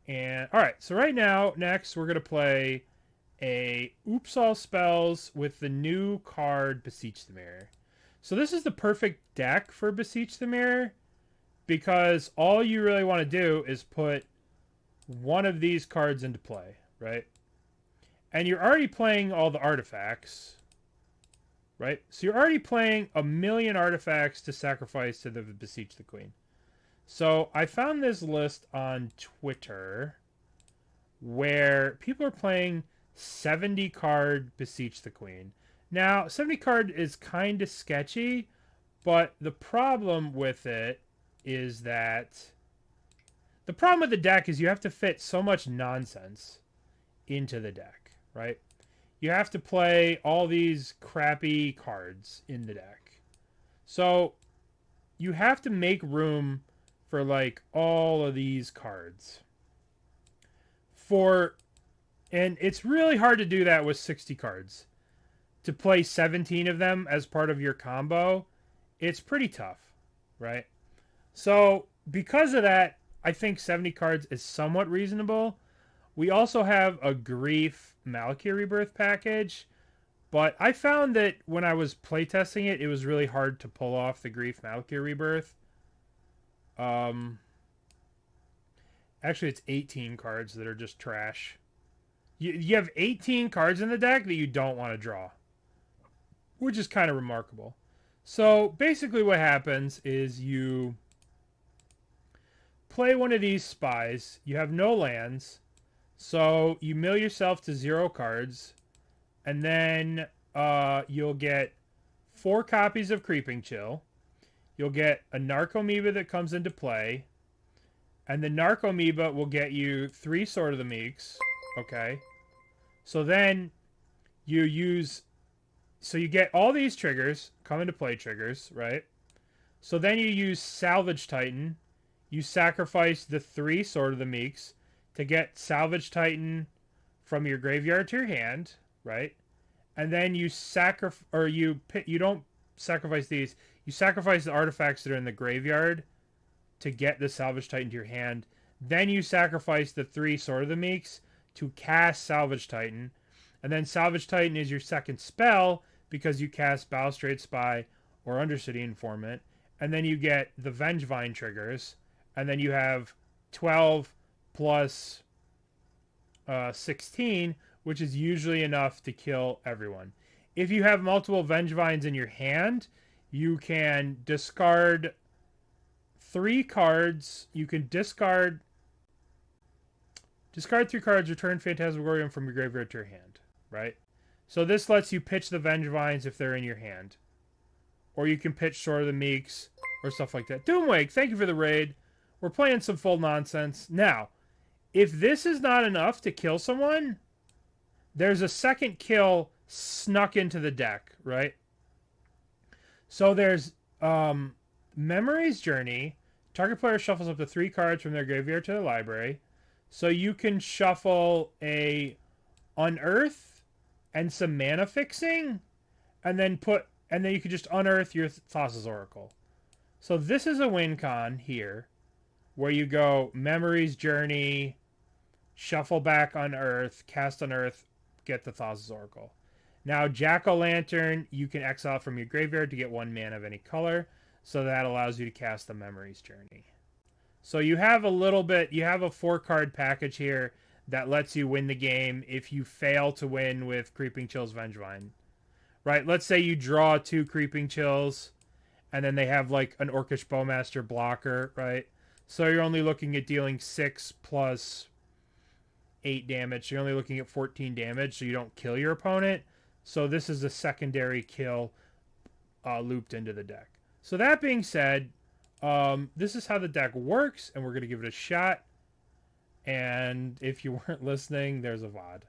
And all right, so right now, next we're gonna play a Oops All Spells with the new card Beseech the Mirror. So this is the perfect deck for Beseech the Mirror because all you really want to do is put one of these cards into play, right? And you're already playing all the artifacts, right? So you're already playing a million artifacts to sacrifice to the Beseech the Queen. So I found this list on Twitter where people are playing 70 card Beseech the Queen. Now, 70 card is kind of sketchy, but the problem with it is that the problem with the deck is you have to fit so much nonsense into the deck, right? You have to play all these crappy cards in the deck. So you have to make room for like all of these cards. And it's really hard to do that with 60 cards. To play 17 of them as part of your combo, it's pretty tough, right? So because of that, I think 70 cards is somewhat reasonable. We also have a Grief Malakir Rebirth package, but I found that when I was playtesting it, it was really hard to pull off the Grief Malakir Rebirth. Actually, it's 18 cards that are just trash. You have 18 cards in the deck that you don't want to draw, which is kind of remarkable. So basically what happens is you play one of these spies. You have no lands, so you mill yourself to 0 cards, and then you'll get 4 copies of Creeping Chill. You'll get a Narcomoeba that comes into play, and the Narcomoeba will get you 3 Sword of the Meeks. Okay. So then you get all these triggers, come into play triggers, right? So then you use Salvage Titan. You sacrifice the 3 Sword of the Meeks to get Salvage Titan from your graveyard to your hand, right? And then you you don't sacrifice these. You sacrifice the artifacts that are in the graveyard to get the Salvage Titan to your hand. Then you sacrifice the 3 Sword of the Meeks to cast Salvage Titan. And then Salvage Titan is your second spell because you cast Balustrade Spy or Undercity Informant. And then you get the Vengevine triggers. And then you have 12 plus 16, which is usually enough to kill everyone. If you have multiple Vengevines in your hand, you can discard 3 cards. You can discard 3 cards, return Phantasmagorian from your graveyard to your hand, right? So this lets you pitch the Vengevines if they're in your hand. Or you can pitch Sword of the Meeks or stuff like that. Doomwake, thank you for the raid. We're playing some full nonsense. Now, if this is not enough to kill someone, there's a second kill snuck into the deck, right? So there's Memory's Journey. Target player shuffles up to 3 cards from their graveyard to their library. So you can shuffle a Unearth and some mana fixing, and then you can just unearth your Thassa's Oracle. So this is a win con here, where you go Memory's Journey, shuffle back Unearth, cast Unearth, get the Thassa's Oracle. Now Jack-o'-lantern, you can exile from your graveyard to get 1 mana of any color, so that allows you to cast the Memory's Journey. So you have a 4-card package here that lets you win the game if you fail to win with Creeping Chill's Vengevine. Right? Let's say you draw 2 Creeping Chills, and then they have like an Orcish Bowmaster blocker, right? So you're only looking at dealing 6 plus 8 damage. You're only looking at 14 damage, so you don't kill your opponent. So this is a secondary kill looped into the deck. So that being said, this is how the deck works, and we're going to give it a shot. And if you weren't listening, there's a VOD.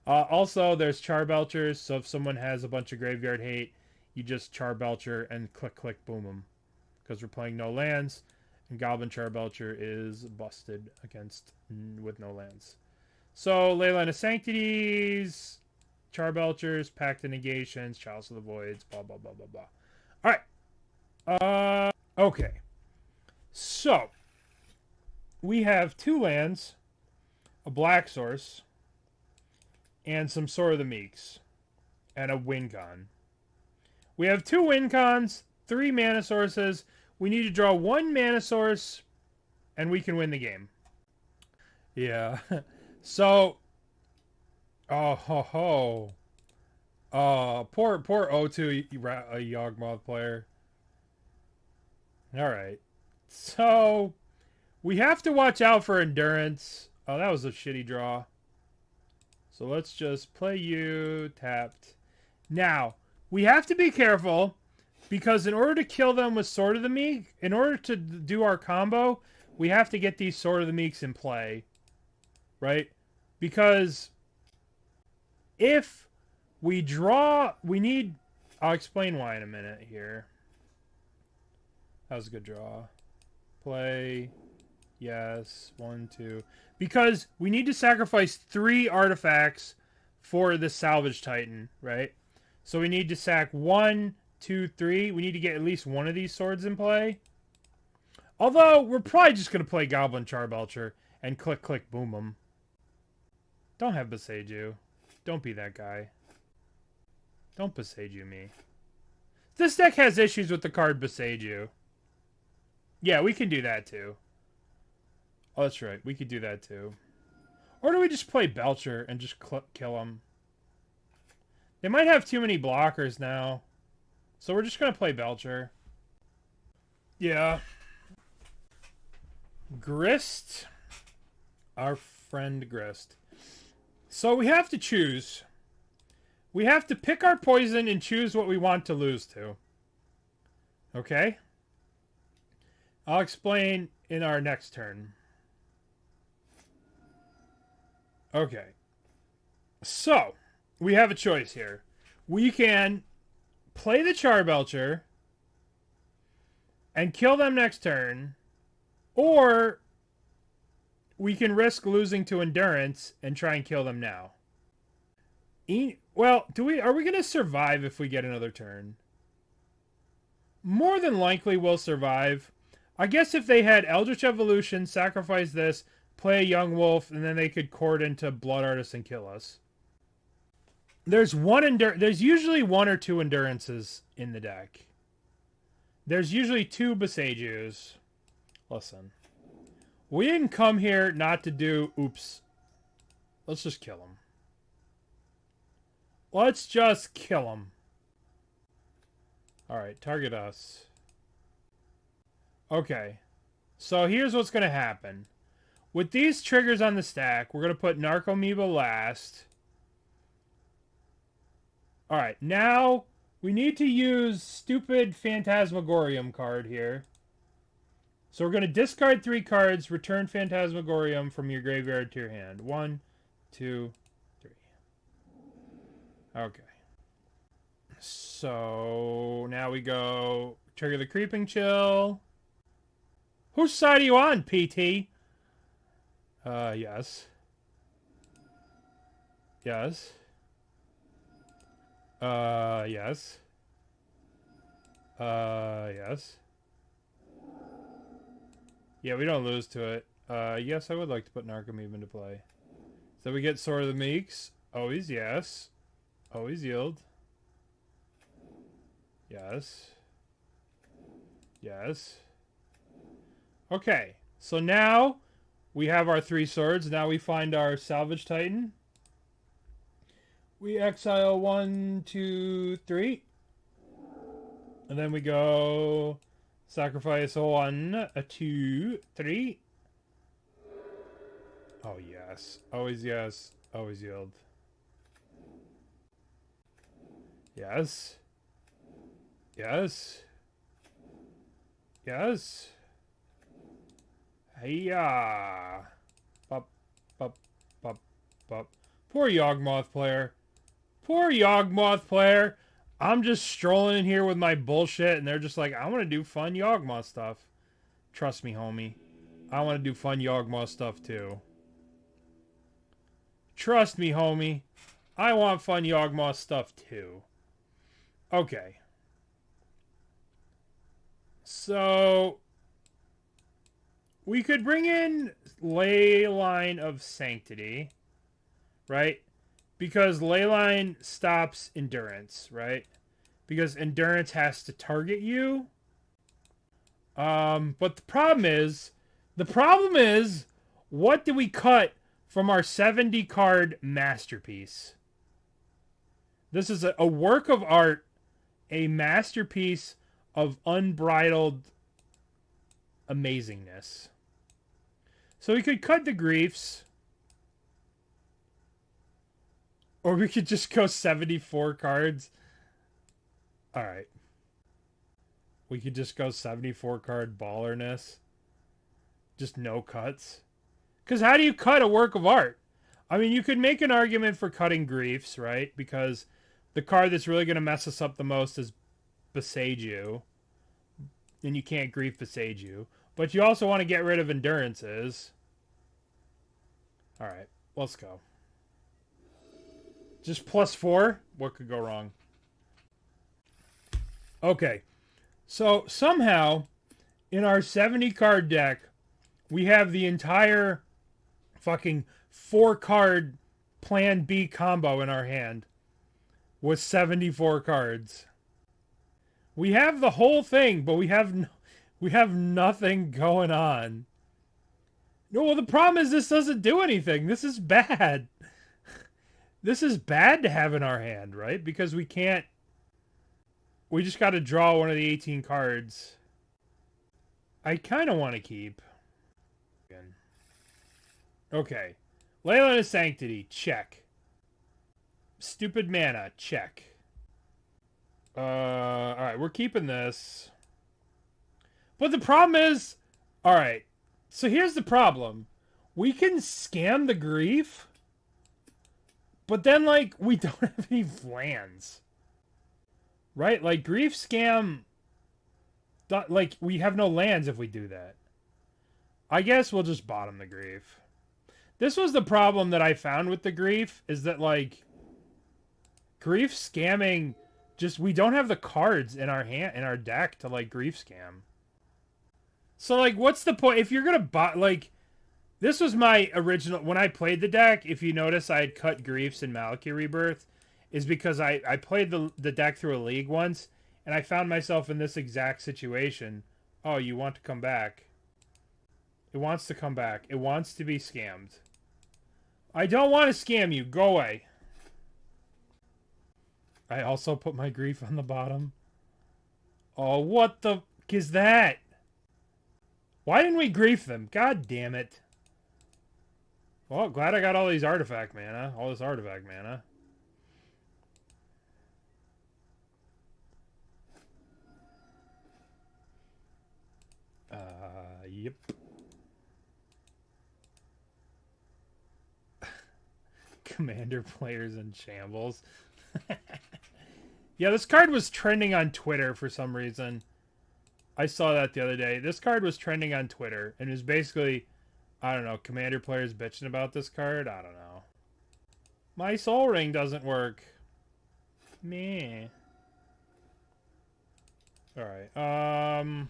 Also, there's Charbelchers, so if someone has a bunch of graveyard hate, you just Charbelcher and click, boom them. Because we're playing no lands, and Goblin Charbelcher is busted with no lands. So, Leyline of Sanctities, Charbelchers, Pact of Negations, Chalice of the Voids, blah, blah, blah, blah, blah. Alright. Okay. So, we have 2 lands, a black source, and some Sword of the Meeks, and a win con. We have 2 win cons, 3 mana sources. We need to draw 1 mana source, and we can win the game. Yeah. So, oh ho ho. Poor O2 Yawgmoth player. Alright. So, we have to watch out for endurance. Oh, that was a shitty draw. So let's just play you tapped. Now, we have to be careful, because in order to kill them with Sword of the Meek, in order to do our combo, we have to get these Sword of the Meeks in play. Right? Because if we draw, we need... I'll explain why in a minute here. That was a good draw. Play. Yes. 1, 2. Because we need to sacrifice 3 artifacts for the Salvage Titan, right? So we need to sack 1, 2, 3. We need to get at least one of these swords in play. Although, we're probably just going to play Goblin Charbelcher and click, click, boom, boom. Don't have Beseech you. Don't be that guy. Don't Beseech you me. This deck has issues with the card Beseech you. Yeah, we can do that too. Oh, that's right. We could do that too. Or do we just play Belcher and just kill them? They might have too many blockers now. So we're just going to play Belcher. Yeah. Grist. Our friend Grist. So we have to choose. We have to pick our poison and choose what we want to lose to. Okay? I'll explain in our next turn. Okay. So, we have a choice here. We can play the Charbelcher and kill them next turn, or we can risk losing to Endurance and try and kill them now. Well, are we going to survive if we get another turn? More than likely we'll survive. I guess if they had Eldritch Evolution, sacrifice this, play a Young Wolf, and then they could court into Blood Artist and kill us. There's usually 1 or 2 Endurances in the deck. There's usually 2 Beseejus. Listen. We didn't come here not to do... Oops. Let's just kill him. Let's just kill him. Alright, target us. Okay. So here's what's going to happen. With these triggers on the stack, we're going to put Narcomoeba last. Alright, now we need to use stupid Phantasmagorian card here. So we're going to discard 3 cards, return Phantasmagorian from your graveyard to your hand. 1, 2, 3. Okay. So now we go trigger the Creeping Chill. Whose side are you on, PT? Yes. Yes. Yes. Yes. Yeah, we don't lose to it. Yes, I would like to put Narcomoeba into play. So we get Sword of the Meeks. Always yes. Always yield. Yes. Yes. Okay, so now we have our 3 swords. Now we find our Salvage Titan. We exile 1, 2, 3. And then we go sacrifice 1, 2, 3. Oh, yes. Always yes. Always yield. Yes. Yes. Yes. Hey-ya. Bop, bop, bop, bop. Poor Yawgmoth player. Poor Yawgmoth player. I'm just strolling in here with my bullshit, and they're just like, I want to do fun Yawgmoth stuff. Trust me, homie. I want to do fun Yawgmoth stuff, too. Trust me, homie. I want fun Yawgmoth stuff, too. Okay. So... we could bring in Leyline of Sanctity, right? Because Leyline stops endurance, right? Because endurance has to target you. But the problem is, what do we cut from our 70 card masterpiece? This is a work of art, a masterpiece of unbridled amazingness. So we could cut the griefs. Or we could just go 74 cards. Alright. We could just go 74 card ballerness. Just no cuts. Because how do you cut a work of art? I mean, you could make an argument for cutting griefs, right? Because the card that's really going to mess us up the most is Beseech you. And you can't grief Beseech you. But you also want to get rid of endurances. Alright, let's go. Just +4? What could go wrong? Okay. So, somehow, in our 70 card deck, we have the entire fucking 4-card Plan B combo in our hand. With 74 cards. We have the whole thing, but we have nothing going on. No, well, the problem is this doesn't do anything. This is bad. This is bad to have in our hand, right? Because we can't... We just got to draw one of the 18 cards. I kind of want to keep. Okay. Leyline of Sanctity, check. Stupid mana, check. Alright, we're keeping this. But the problem is... Alright, so here's the problem. We can scam the grief... But then, like, we don't have any lands. Right? Like, grief scam... Like, we have no lands if we do that. I guess we'll just bottom the grief. This was the problem that I found with the grief, is that, like... Grief scamming... Just, we don't have the cards in our hand, in our deck to, like, grief scam. So, like, what's the point? If you're gonna like... This was my original... When I played the deck, if you notice, I had cut Griefs in Maliki Rebirth, is because I played the deck through a league once, and I found myself in this exact situation. Oh, you want to come back. It wants to come back. It wants to be scammed. I don't want to scam you. Go away. I also put my Grief on the bottom. Oh, what the... is that? Why didn't we Grief them? God damn it. Well, glad I got all these artifact mana. All this artifact mana. Yep. Commander players in shambles. Yeah, this card was trending on Twitter for some reason. I saw that the other day. This card was trending on Twitter, and it was basically... I don't know, Commander players bitching about this card? I don't know. My Soul Ring doesn't work. Meh. Alright,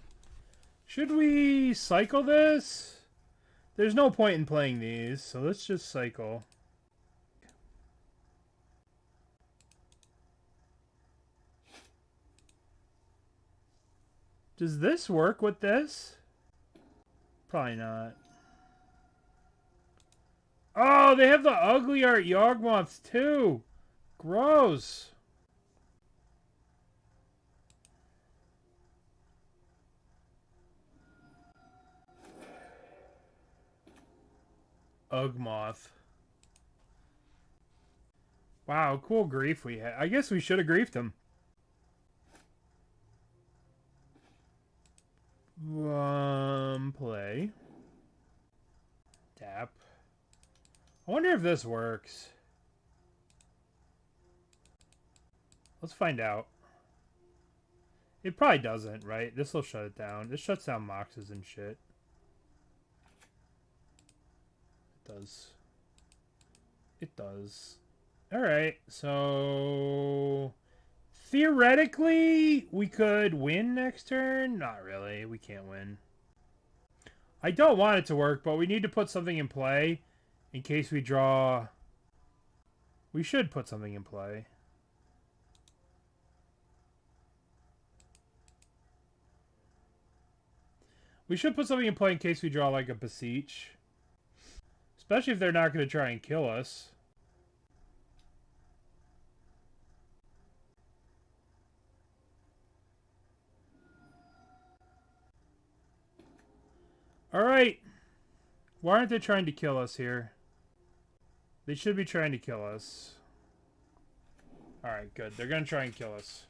should we cycle this? There's no point in playing these, so let's just cycle. Does this work with this? Probably not. Oh, they have the ugly art Yawgmoths too. Gross. Ugmoth. Wow, cool grief we had. I guess we should have griefed him. Play. Tap. I wonder if this works. Let's find out. It probably doesn't, right? This will shut it down. This shuts down Moxes and shit. It does. It does. Alright, so... Theoretically, we could win next turn. Not really. We can't win. I don't want it to work, but we need to put something in play in case we draw... We should put something in play. We should put something in play in case we draw like a Beseech. Especially if they're not going to try and kill us. Alright. Why aren't they trying to kill us here? They should be trying to kill us. Alright, good. They're going to try and kill us.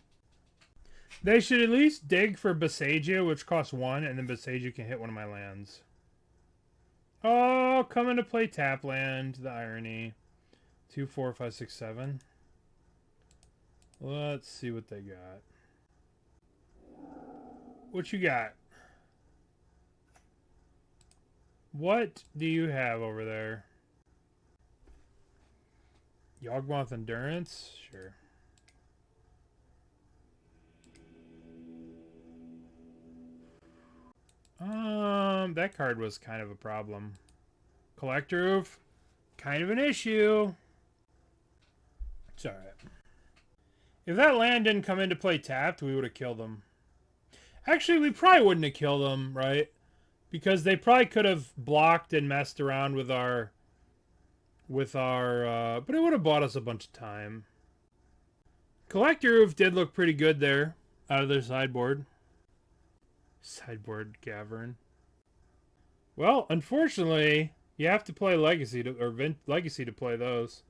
They should at least dig for Beseech, which costs 1, and then Beseech can hit one of my lands. Oh, coming to play tap land. The irony. 2, 4, 5, 6, 7. Let's see what they got. What you got? What do you have over there? Yawgmoth Endurance? Sure. That card was kind of a problem. Collector Roof? Kind of an issue. It's alright. If that land didn't come into play tapped, we would have killed them. Actually, we probably wouldn't have killed them, right? Because they probably could have blocked and messed around with our... but it would have bought us a bunch of time. Collector Roof did look pretty good there. Out of their sideboard. Sideboard Cavern. Well, unfortunately, you have to play Legacy to play those.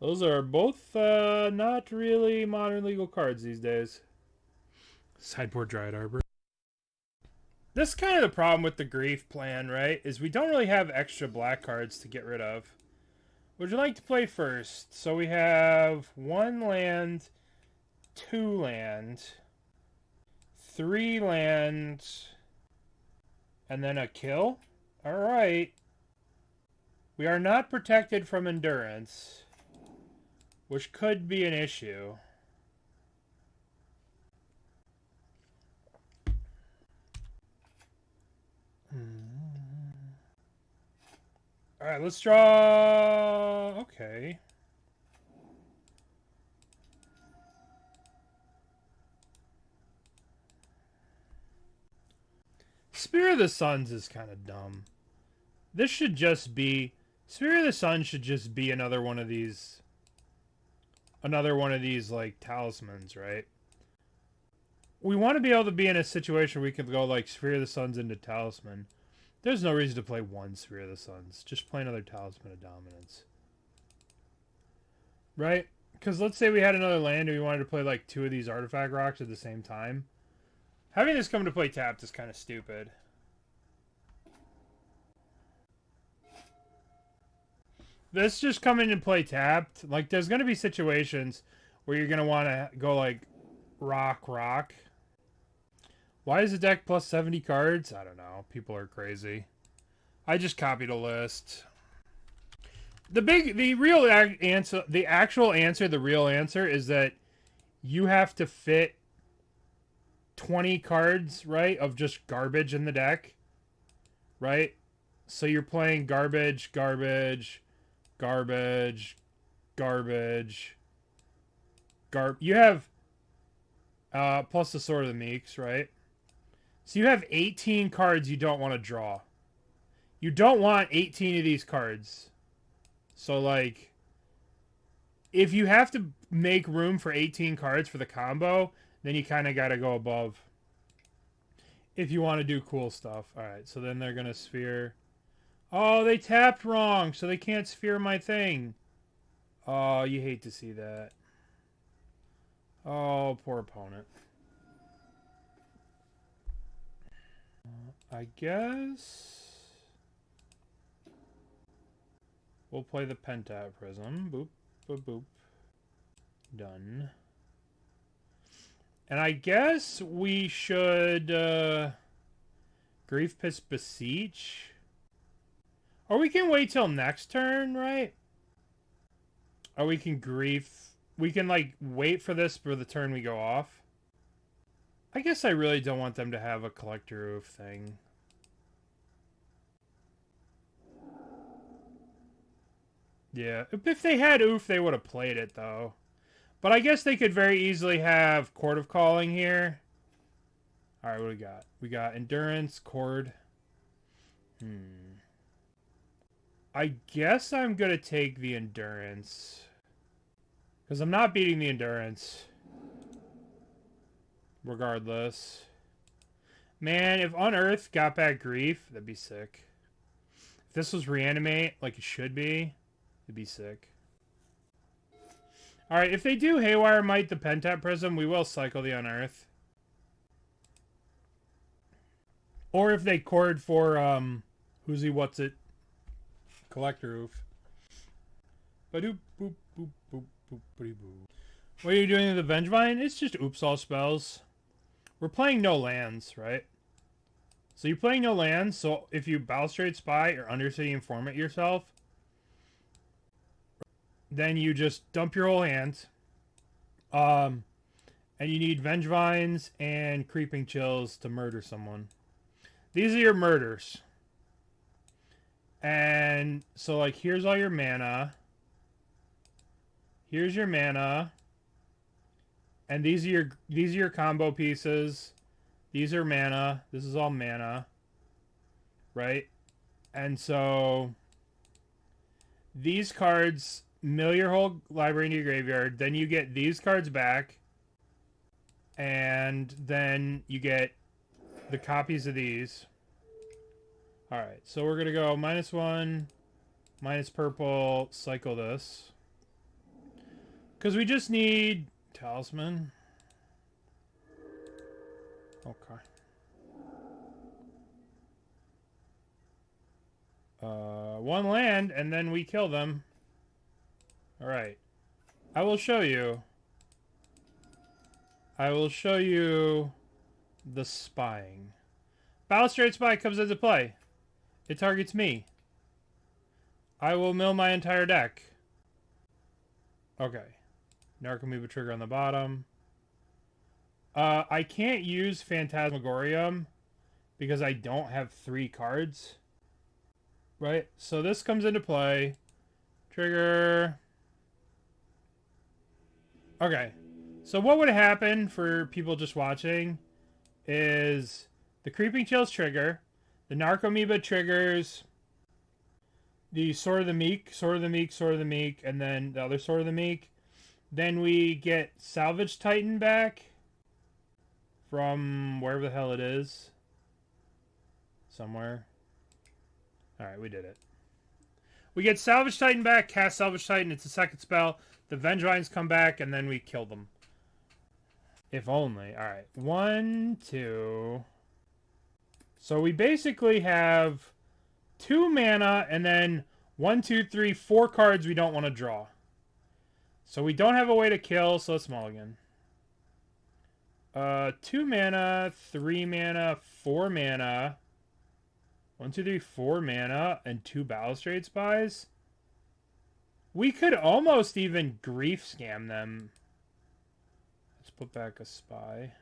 Those are both not really modern legal cards these days. Sideboard Dryad Arbor. This is kind of the problem with the Grief plan, right? Is we don't really have extra black cards to get rid of. Would you like to play first? So we have 1 land, 2 land, 3 land, and then a kill? Alright. We are not protected from Endurance, which could be an issue. Alright, let's draw... Okay. Spear of the Suns is kind of dumb. This should just be... Spear of the Sun should just be another one of these... like, talismans, right? We want to be able to be in a situation where we can go, like, Spear of the Suns into Talisman. There's no reason to play 1 Spear of the Suns. Just play another Talisman of Dominance. Right? Because let's say we had another land and we wanted to play, like, 2 of these Artifact Rocks at the same time. Having this come to play tapped is kind of stupid. This just coming to play tapped. Like, there's going to be situations where you're going to want to go, like, rock. Why is the deck plus 70 cards? I don't know. People are crazy. I just copied a list. The real answer is that you have to fit 20 cards, right, of just garbage in the deck, right? So you're playing garbage. You have plus the Sword of the Meeks, right? So you have 18 cards you don't want to draw. You don't want 18 of these cards. So, like, if you have to make room for 18 cards for the combo, then you kind of got to go above. If you want to do cool stuff. Alright, so then they're going to sphere. Oh, they tapped wrong, so they can't sphere my thing. Oh, you hate to see that. Oh, poor opponent. I guess we'll play the Pentad Prism. Boop, boop, boop. Done. And I guess we should Grief Piss Beseech. Or we can wait till next turn, right? Or we can we can, like, wait for this for the turn we go off. I guess I really don't want them to have a Collector Roof thing. Yeah, if they had Oof, they would have played it, though. But I guess they could very easily have Court of Calling here. Alright, what do we got? We got Endurance, Cord. I guess I'm going to take the Endurance. Because I'm not beating the Endurance. Regardless. Man, if Unearth got back Grief, that'd be sick. If this was Reanimate, like it should be, it'd be sick. Alright, if they do Haywire Might the Pentad Prism, we will cycle the Unearth. Or if they cord for, who's he, what's it? Collector Roof. Ba-doop, boop, boop, boop, boop, boop. What are you doing with the Vengevine? It's just oops all spells. We're playing no lands, right? So you're playing no lands, so if you Balustrade Spy or Undercity Informer yourself, then you just dump your whole hand. And you need Vengevines and Creeping Chills to murder someone. These are your murders. And so, like, here's all your mana. Here's your mana. And these are your combo pieces. These are mana. This is all mana. Right? And so these cards mill your whole library into your graveyard. Then you get these cards back. And then you get the copies of these. Alright, so we're going to go -1, minus purple, cycle this. Because we just need Talisman. Okay. One land, and then we kill them. Alright. I will show you. I will show you the spying. Balustrade Spy comes into play. It targets me. I will mill my entire deck. Okay. Narcomoeba trigger on the bottom. I can't use Phantasmagorian because I don't have 3 cards. Right? So this comes into play. Trigger. Okay. So what would happen for people just watching is the Creeping Chills trigger. The Narcomoeba triggers the Sword of the Meek, Sword of the Meek, Sword of the Meek, and then the other Sword of the Meek. Then we get Salvage Titan back from wherever the hell it is. Somewhere. Alright, we did it. We get Salvage Titan back, cast Salvage Titan, it's a second spell. The Vengevines come back, and then we kill them. If only. Alright, 1, 2... So we basically have 2 mana, and then 1, 2, 3, 4 cards we don't want to draw. So we don't have a way to kill, so let's mulligan. 2 mana, 3 mana, 4 mana. 1, 2, 3, 4 mana, and 2 Balustrade Spies. We could almost even grief scam them. Let's put back a spy.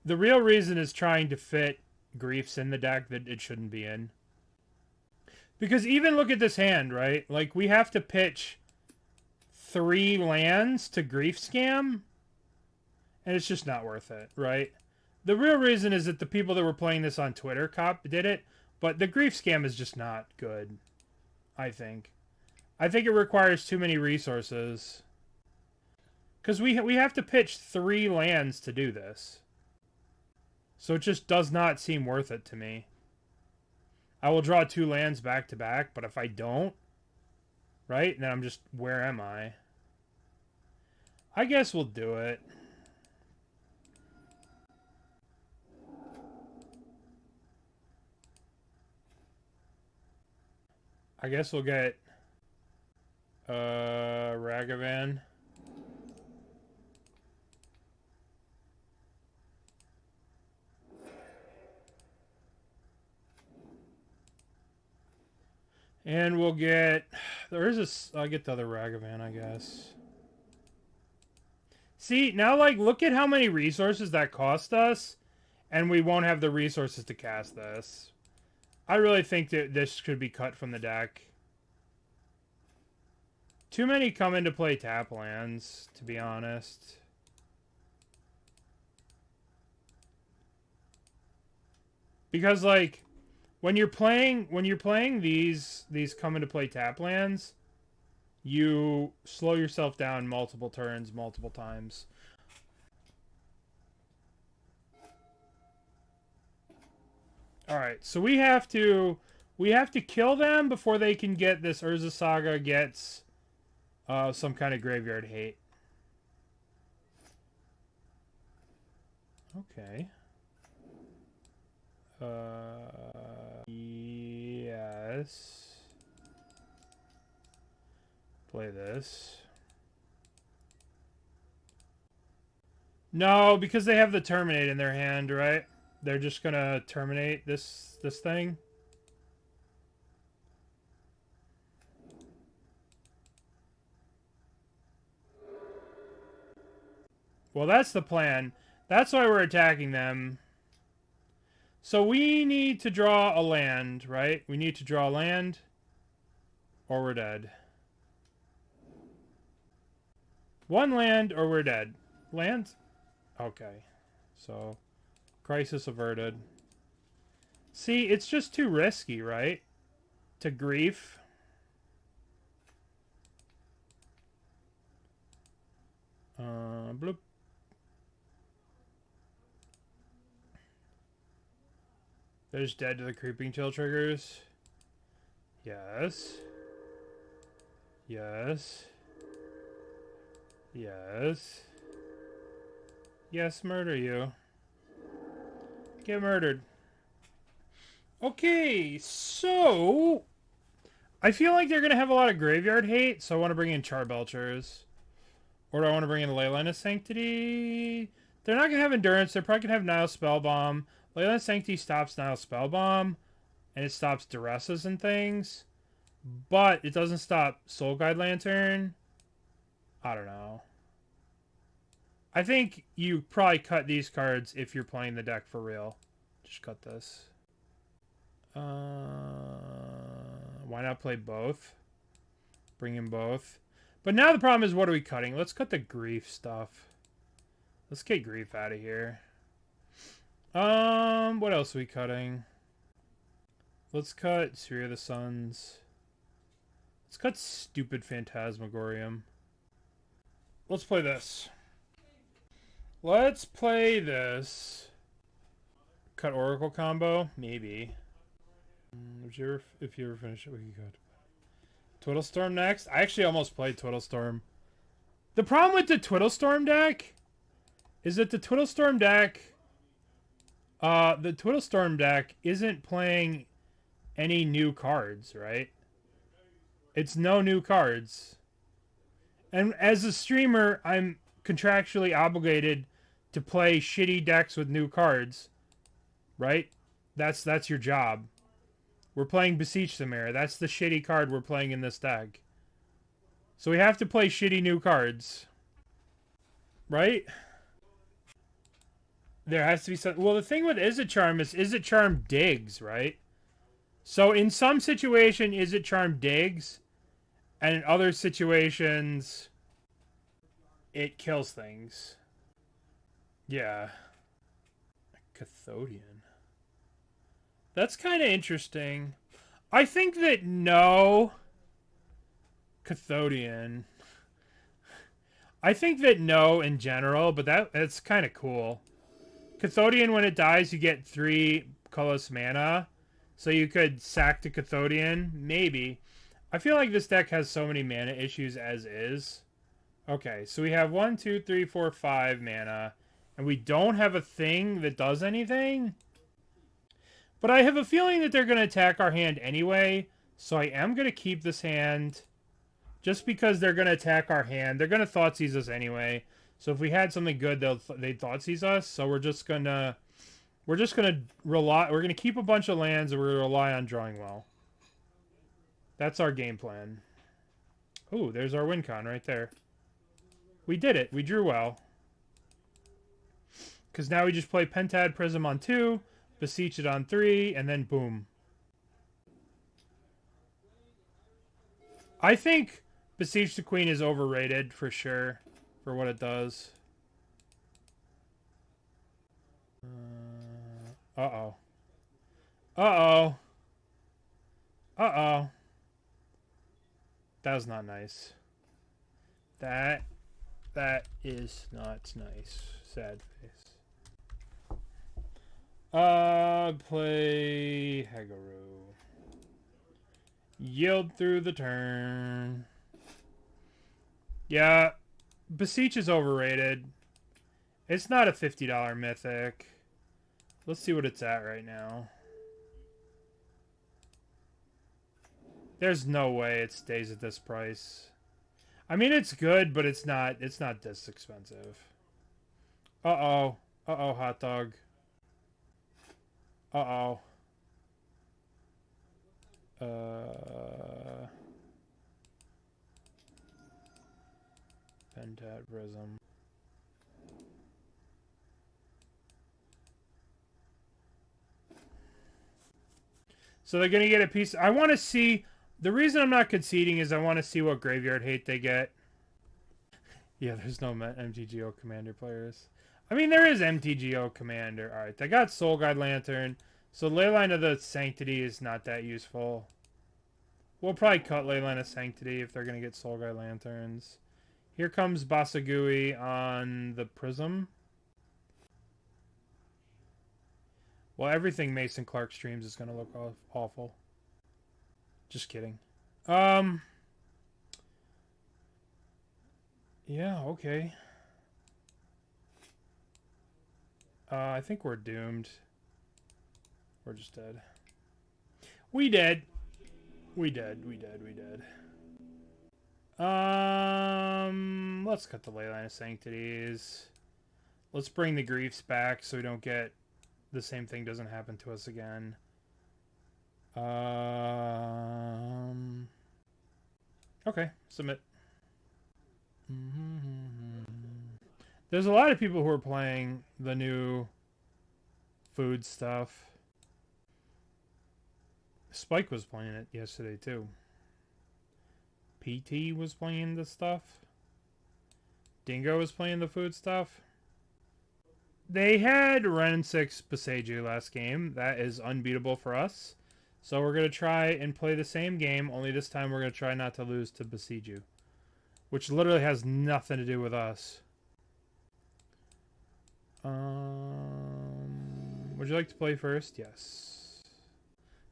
The real reason is trying to fit griefs in the deck that it shouldn't be in. Because even look at this hand, right? Like, we have to pitch 3 lands to grief scam. And it's just not worth it, right? The real reason is that the people that were playing this on Twitter did it. But the grief scam is just not good, I think. I think it requires too many resources. Because we have to pitch 3 lands to do this. So it just does not seem worth it to me. I will draw 2 lands back to back, but if I don't, right, then I'm just, where am I? I guess we'll do it. I guess we'll get Ragavan. And we'll get... There is a... I'll get the other Ragavan, I guess. See, now, like, look at how many resources that cost us. And we won't have the resources to cast this. I really think that this could be cut from the deck. Too many come into play tap lands, to be honest. Because like when you're playing these come into play tap lands, you slow yourself down multiple turns, multiple times. All right, so we have to kill them before they can get this. Urza Saga gets some kind of graveyard hate. Okay. Yes. Play this. No, because they have the Terminate in their hand, right? They're just gonna terminate this thing. Well, that's the plan. That's why we're attacking them. So we need to draw a land, right? We need to draw a land, or we're dead. One land, or we're dead. Land? Okay. So, crisis averted. See, it's just too risky, right? To grief. Bloop. There's dead to the Creeping Chill triggers. Yes. Yes. Yes. Yes, murder you. Get murdered. Okay, so I feel like they're going to have a lot of graveyard hate, so I want to bring in Charbelchers. Or do I want to bring in Leyline of Sanctity? They're not going to have Endurance. They're probably going to have Nile Spellbomb. Leyline of Sanctity stops Nile Spellbomb, and it stops Duresses and things. But it doesn't stop Soul Guide Lantern. I don't know. I think you probably cut these cards if you're playing the deck for real. Just cut this. Why not play both? Bring in both. But now the problem is, what are we cutting? Let's cut the grief stuff. Let's get grief out of here. What else are we cutting? Let's cut Sphere of the Suns. Let's cut stupid Phantasmagorium. Let's play this. Let's play this. Cut Oracle combo? Maybe. If you ever finish it, we can cut. Twiddlestorm next? I actually almost played Twiddlestorm. The problem with the Twiddlestorm deck is that the Twiddlestorm deck isn't playing any new cards, right? It's no new cards. And as a streamer, I'm contractually obligated to play shitty decks with new cards, right? That's your job. We're playing Beseech the Mirror. That's the shitty card we're playing in this deck. So we have to play shitty new cards. Right? There has to be some... Well, the thing with Izzet Charm is Izzet Charm digs, right? So in some situation, Izzet Charm digs. And in other situations, it kills things. Yeah. Cathodian. That's kind of interesting. I think that no... Cathodian. I think that no in general, but that's kind of cool. Cathodian, when it dies, you get 3 colorless mana. So you could sack the Cathodian. Maybe. I feel like this deck has so many mana issues as is. Okay, so we have 1, 2, 3, 4, 5 mana. And we don't have a thing that does anything. But I have a feeling that they're going to attack our hand anyway. So I am going to keep this hand. Just because they're going to attack our hand. They're going to Thoughtseize us anyway. So if we had something good, they'd Thoughtseize us. So we're just going to rely... We're going to keep a bunch of lands and we're going to rely on drawing well. That's our game plan. Ooh, there's our win con right there. We did it. We drew well. Because now we just play Pentad Prism on 2, Beseech it on 3, and then boom. I think Beseech the Queen is overrated for sure for what it does. Uh-oh. Uh-oh. Uh-oh. That was not nice. That is not nice. Sad face. Play Hagra. Yield through the turn. Yeah, Beseech is overrated. It's not a $50 mythic. Let's see what it's at right now. There's no way it stays at this price. I mean, it's good, but it's not this expensive. Uh-oh. Uh-oh, hot dog. Uh-oh. Pentad Prism. So they're going to get a piece. I want to see. The reason I'm not conceding is I want to see what graveyard hate they get. Yeah, there's no MTGO Commander players. I mean, there is MTGO Commander. Alright, they got Soul Guide Lantern. So Leyline of the Sanctity is not that useful. We'll probably cut Leyline of Sanctity if they're going to get Soul Guide Lanterns. Here comes Basagui on the Prism. Well, everything Mason Clark streams is going to look awful. Just kidding. Yeah, okay. I think we're doomed. We're just dead. We dead. We dead. Let's cut the Leyline of Sanctities. Let's bring the Griefs back so we don't get the same thing doesn't happen to us again. Okay, submit. There's a lot of people who are playing the new food stuff. Spike was playing it yesterday too. PT was playing the stuff. Dingo was playing the food stuff. They had Ren 6 Beseiju last game. That is unbeatable for us. So we're going to try and play the same game, only this time we're going to try not to lose to Beseiju. Which literally has nothing to do with us. Would you like to play first? Yes.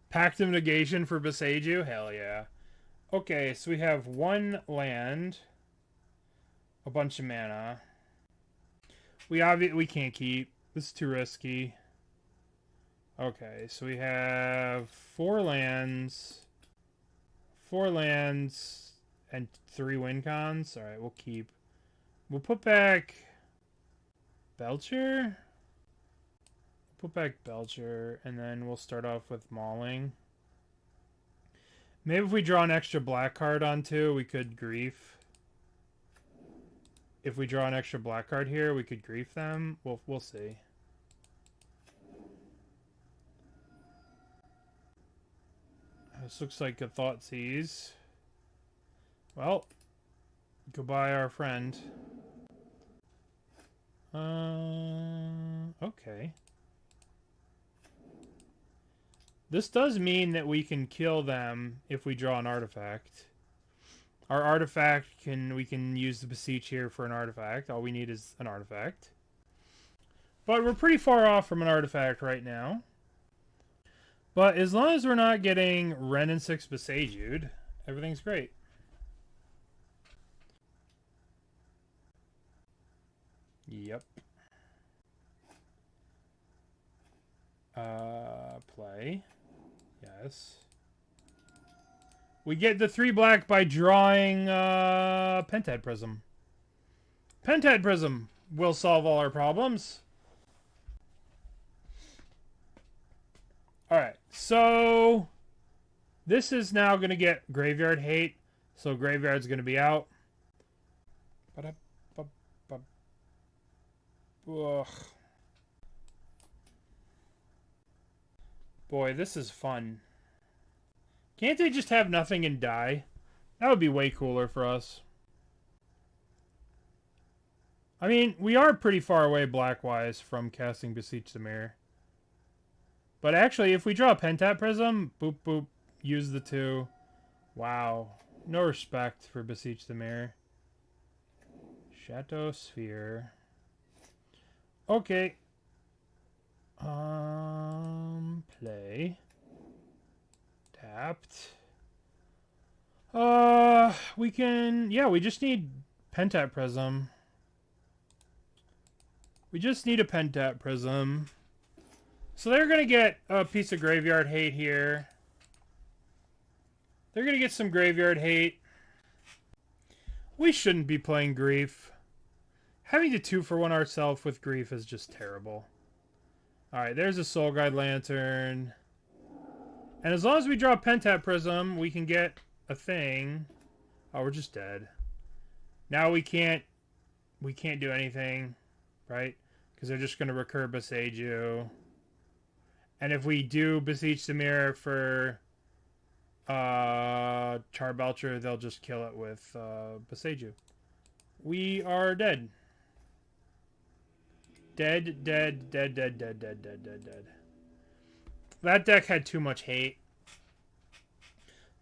Pact of Negation for Beseiju? Hell yeah. Okay, so we have one land. A bunch of mana. We can't keep. This is too risky. Okay, so we have 4 lands. 4 lands and 3 win cons. Alright, we'll keep. We'll put back Belcher. Put back Belcher, and then we'll start off with Mauling. Maybe if we draw an extra black card on 2, we could grief. If we draw an extra black card here, we could grief them. We'll see. This looks like a Thoughtseize. Well, goodbye, our friend. Okay. This does mean that we can kill them if we draw an artifact. Our artifact we can use the Beseech here for an artifact. All we need is an artifact. But we're pretty far off from an artifact right now. But as long as we're not getting Ren and 6 Beseiju'd, everything's great. Yep. Play. Yes. We get the 3 black by drawing Pentad Prism. Pentad Prism will solve all our problems. Alright, so this is now going to get Graveyard Hate. So Graveyard's going to be out. Ugh. Boy, this is fun. Can't they just have nothing and die? That would be way cooler for us. I mean, we are pretty far away black-wise from casting Beseech the Mirror. But actually, if we draw a Pentad Prism, boop, boop, use the 2. Wow. No respect for Beseech the Mirror. Chateau Sphere. Okay. Play. Tapped. We can... Yeah, we just need Pentad Prism. We just need a Pentad Prism. So they're going to get a piece of graveyard hate here. They're going to get some graveyard hate. We shouldn't be playing Grief. Having to 2-for-1 ourselves with Grief is just terrible. Alright, there's a Soul Guide Lantern. And as long as we draw Pentad Prism, we can get a thing. Oh, we're just dead. Now we can't do anything, right? Because they're just going to recur Beseiju. And if we do Beseech the Mirror for Charbelcher, they'll just kill it with Beseiju. We are dead. Dead. That deck had too much hate.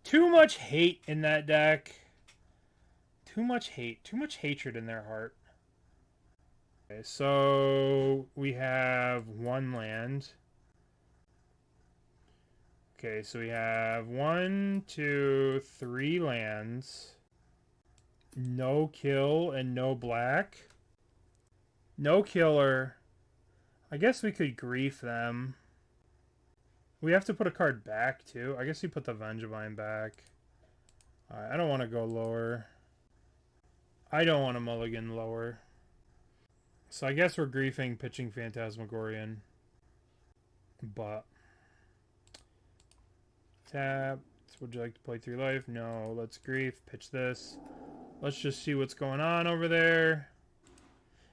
Too much hate in that deck. Too much hate. Too much hatred in their heart. Okay, so we have 1 land. Okay, so we have 1, 2, 3 lands. No kill and no black. No killer. I guess we could Grief them. We have to put a card back, too. I guess we put the Vengevine back. Alright, I don't want to go lower. I don't want to mulligan lower. So I guess we're Griefing, pitching Phantasmagorian. But... Tap. Would you like to play 3 life? No. Let's Grief. Pitch this. Let's just see what's going on over there.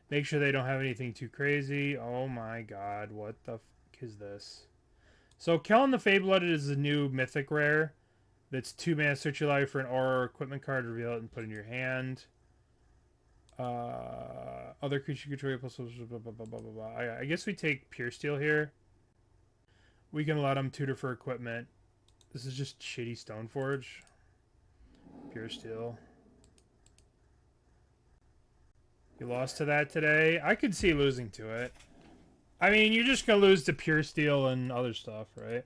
Make sure they don't have anything too crazy. Oh my god. What the f is this? So Kellen the Fade-Blooded is a new mythic rare. That's 2 mana, search your life for an aura or equipment card, reveal it and put it in your hand. Other creature control plus blah, blah, blah, blah, blah. I guess we take Pure Steel here. We can let them tutor for equipment. This is just shitty Stoneforge. Pure Steel. You lost to that today? I could see losing to it. I mean, you're just going to lose to Pure Steel and other stuff, right?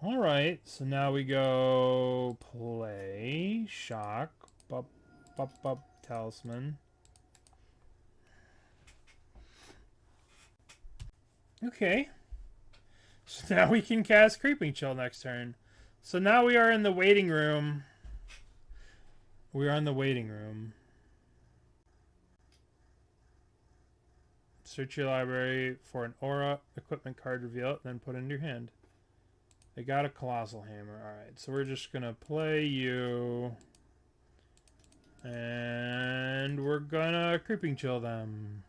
Alright, so now we go play, shock, Talisman. Okay. So now we can cast Creeping Chill next turn. So now we are in the waiting room. We are in the waiting room. Search your library for an aura, equipment card, reveal it, then put it in your hand. They got a Colossal Hammer. Alright, so we're just going to play you. And we're going to Creeping Chill them.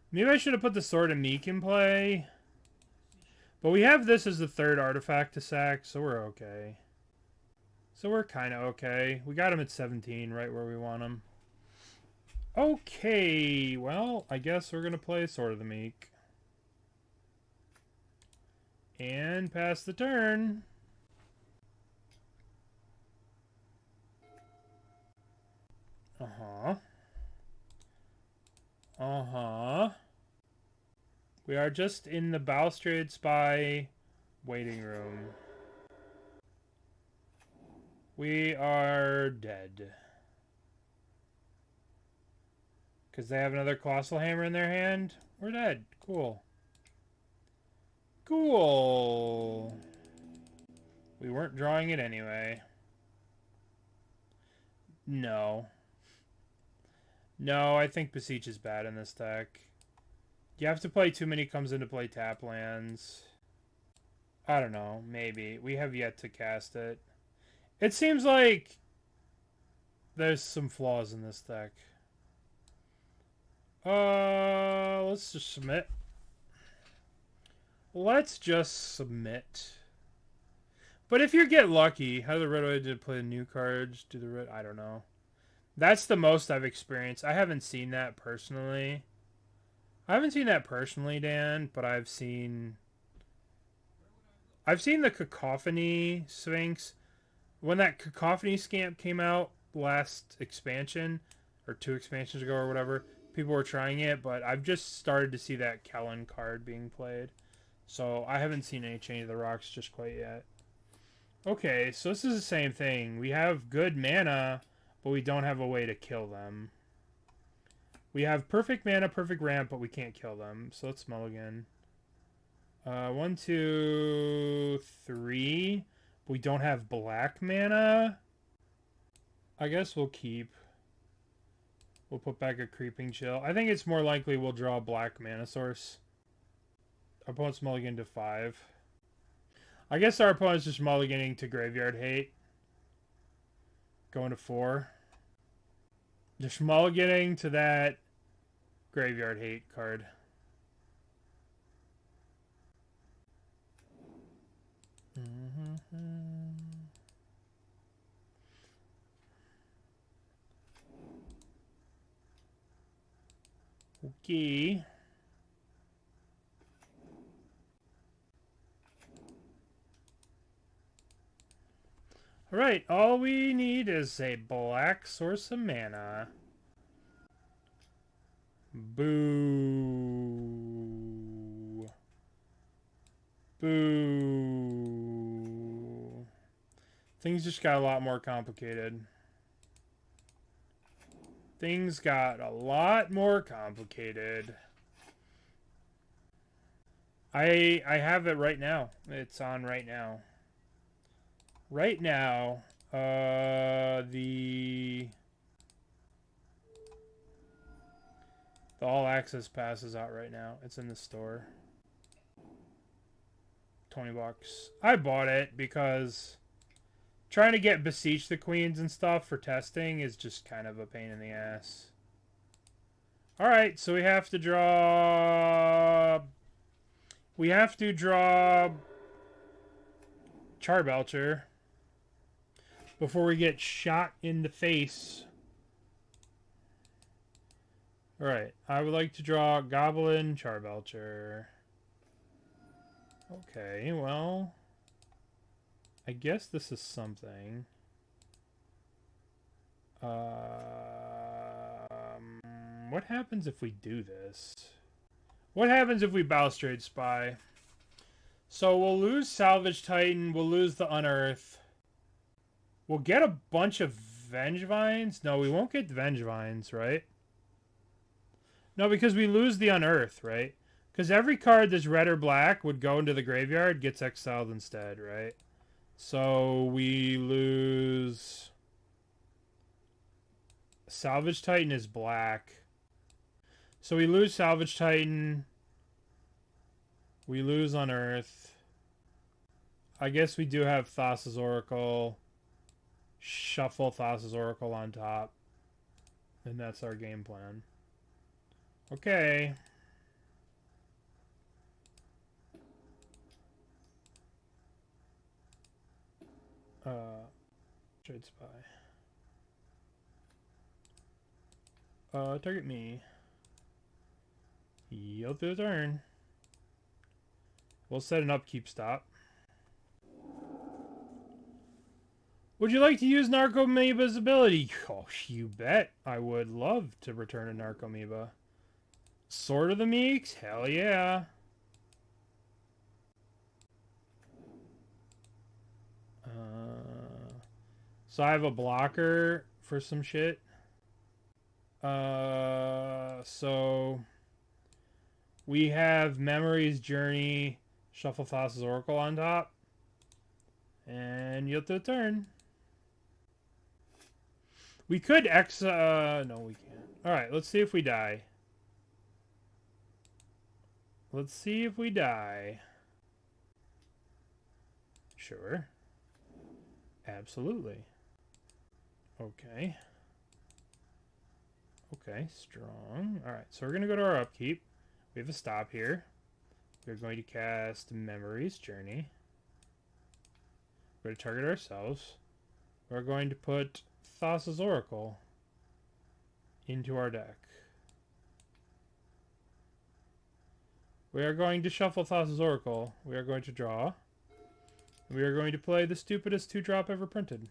Maybe I should have put the Sword of Meek in play. But we have this as the 3rd artifact to sack, so we're okay. So we're kind of okay. We got him at 17, right where we want him. Okay, well, I guess we're going to play Sword of the Meek. And pass the turn. Uh-huh. Uh-huh. We are just in the Balustrade Spy waiting room. We are dead. Because they have another Colossal Hammer in their hand? We're dead. Cool. Cool. We weren't drawing it anyway. No. No, I think Beseech is bad in this deck. You have to play too many comes into play tap lands. I don't know. Maybe. We have yet to cast it. It seems like there's some flaws in this deck. Let's just submit. Let's just submit. But if you get lucky, how the red did play the new cards? Do the red? I don't know. That's the most I've experienced. I haven't seen that personally. Dan, but I've seen the Cacophony Sphinx. When that Cacophony Scamp came out last expansion, or 2 expansions ago or whatever, people were trying it, but I've just started to see that Kellen card being played. So I haven't seen any Chain of the Rocks just quite yet. Okay, so this is the same thing. We have good mana, but we don't have a way to kill them. We have perfect mana, perfect ramp, but we can't kill them. So let's mulligan. 1, 2, 3. We don't have black mana. I guess we'll keep. We'll put back a Creeping Chill. I think it's more likely we'll draw a black mana source. Our opponent's mulligan to 5. I guess our opponent's just mulliganing to Graveyard Hate. Going to 4. Just mulliganing to that Graveyard Hate card. Okay. Alright, all we need is a black source of mana. Boo. Boo. Things just got a lot more complicated. Things got a lot more complicated. I have it right now. It's on right now. Right now, the all access pass is out right now. It's in the store. $20. I bought it because trying to get Beseech the Queens and stuff for testing is just kind of a pain in the ass. Alright, so we have to draw Charbelcher before we get shot in the face. Alright, I would like to draw Goblin Charbelcher. Okay, well, I guess this is something. What happens if we do this? What happens if we Balustrade Spy? So we'll lose Salvage Titan, we'll lose the Unearth. We'll get a bunch of Vengevines. No, we won't get Vengevines, right? No, because we lose the Unearth, right? Because every card that's red or black would go into the graveyard, gets exiled instead, right? So we lose... Salvage Titan is black. So we lose Salvage Titan. We lose Unearth. I guess we do have Thassa's Oracle. Shuffle Thassa's Oracle on top. And that's our game plan. Okay. Trade Spy. Target me. Yield to the turn. We'll set an upkeep stop. Would you like to use Narcomoeba's ability? Oh, you bet. I would love to return a Narcomoeba. Sword of the Meeks? Hell yeah. So I have a blocker for some shit. So we have Memory's Journey, Shuffle Thassa's Oracle on top, and yield to the turn. We could no, we can't. Alright, let's see if we die. Let's see if we die. Sure. Absolutely. Okay. Okay, strong. Alright, so we're going to go to our upkeep. We have a stop here. We're going to cast Memory's Journey. We're going to target ourselves. We're going to put Thassa's Oracle into our deck. We are going to shuffle Thassa's Oracle. We are going to draw. We are going to play the stupidest 2-drop ever printed.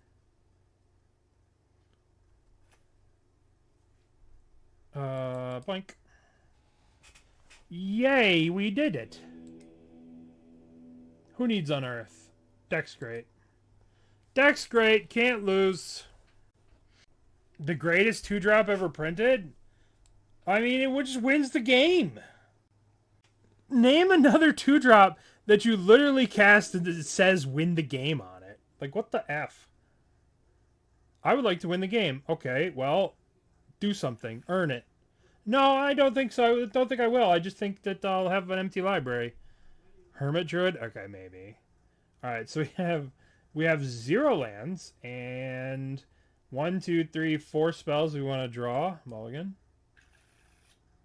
Blank. Yay, we did it. Who needs Unearth? Deck's great. Deck's great, can't lose. The greatest 2-drop ever printed? I mean, it just wins the game. Name another 2-drop that you literally cast and it says win the game on it. Like, what the F? I would like to win the game. Okay, well, do something. Earn it. No, I don't think so. I don't think I will. I just think that I'll have an empty library. Hermit Druid? Okay, maybe. Alright, so we have 0 lands and 1, 2, 3, 4 spells we want to draw. Mulligan.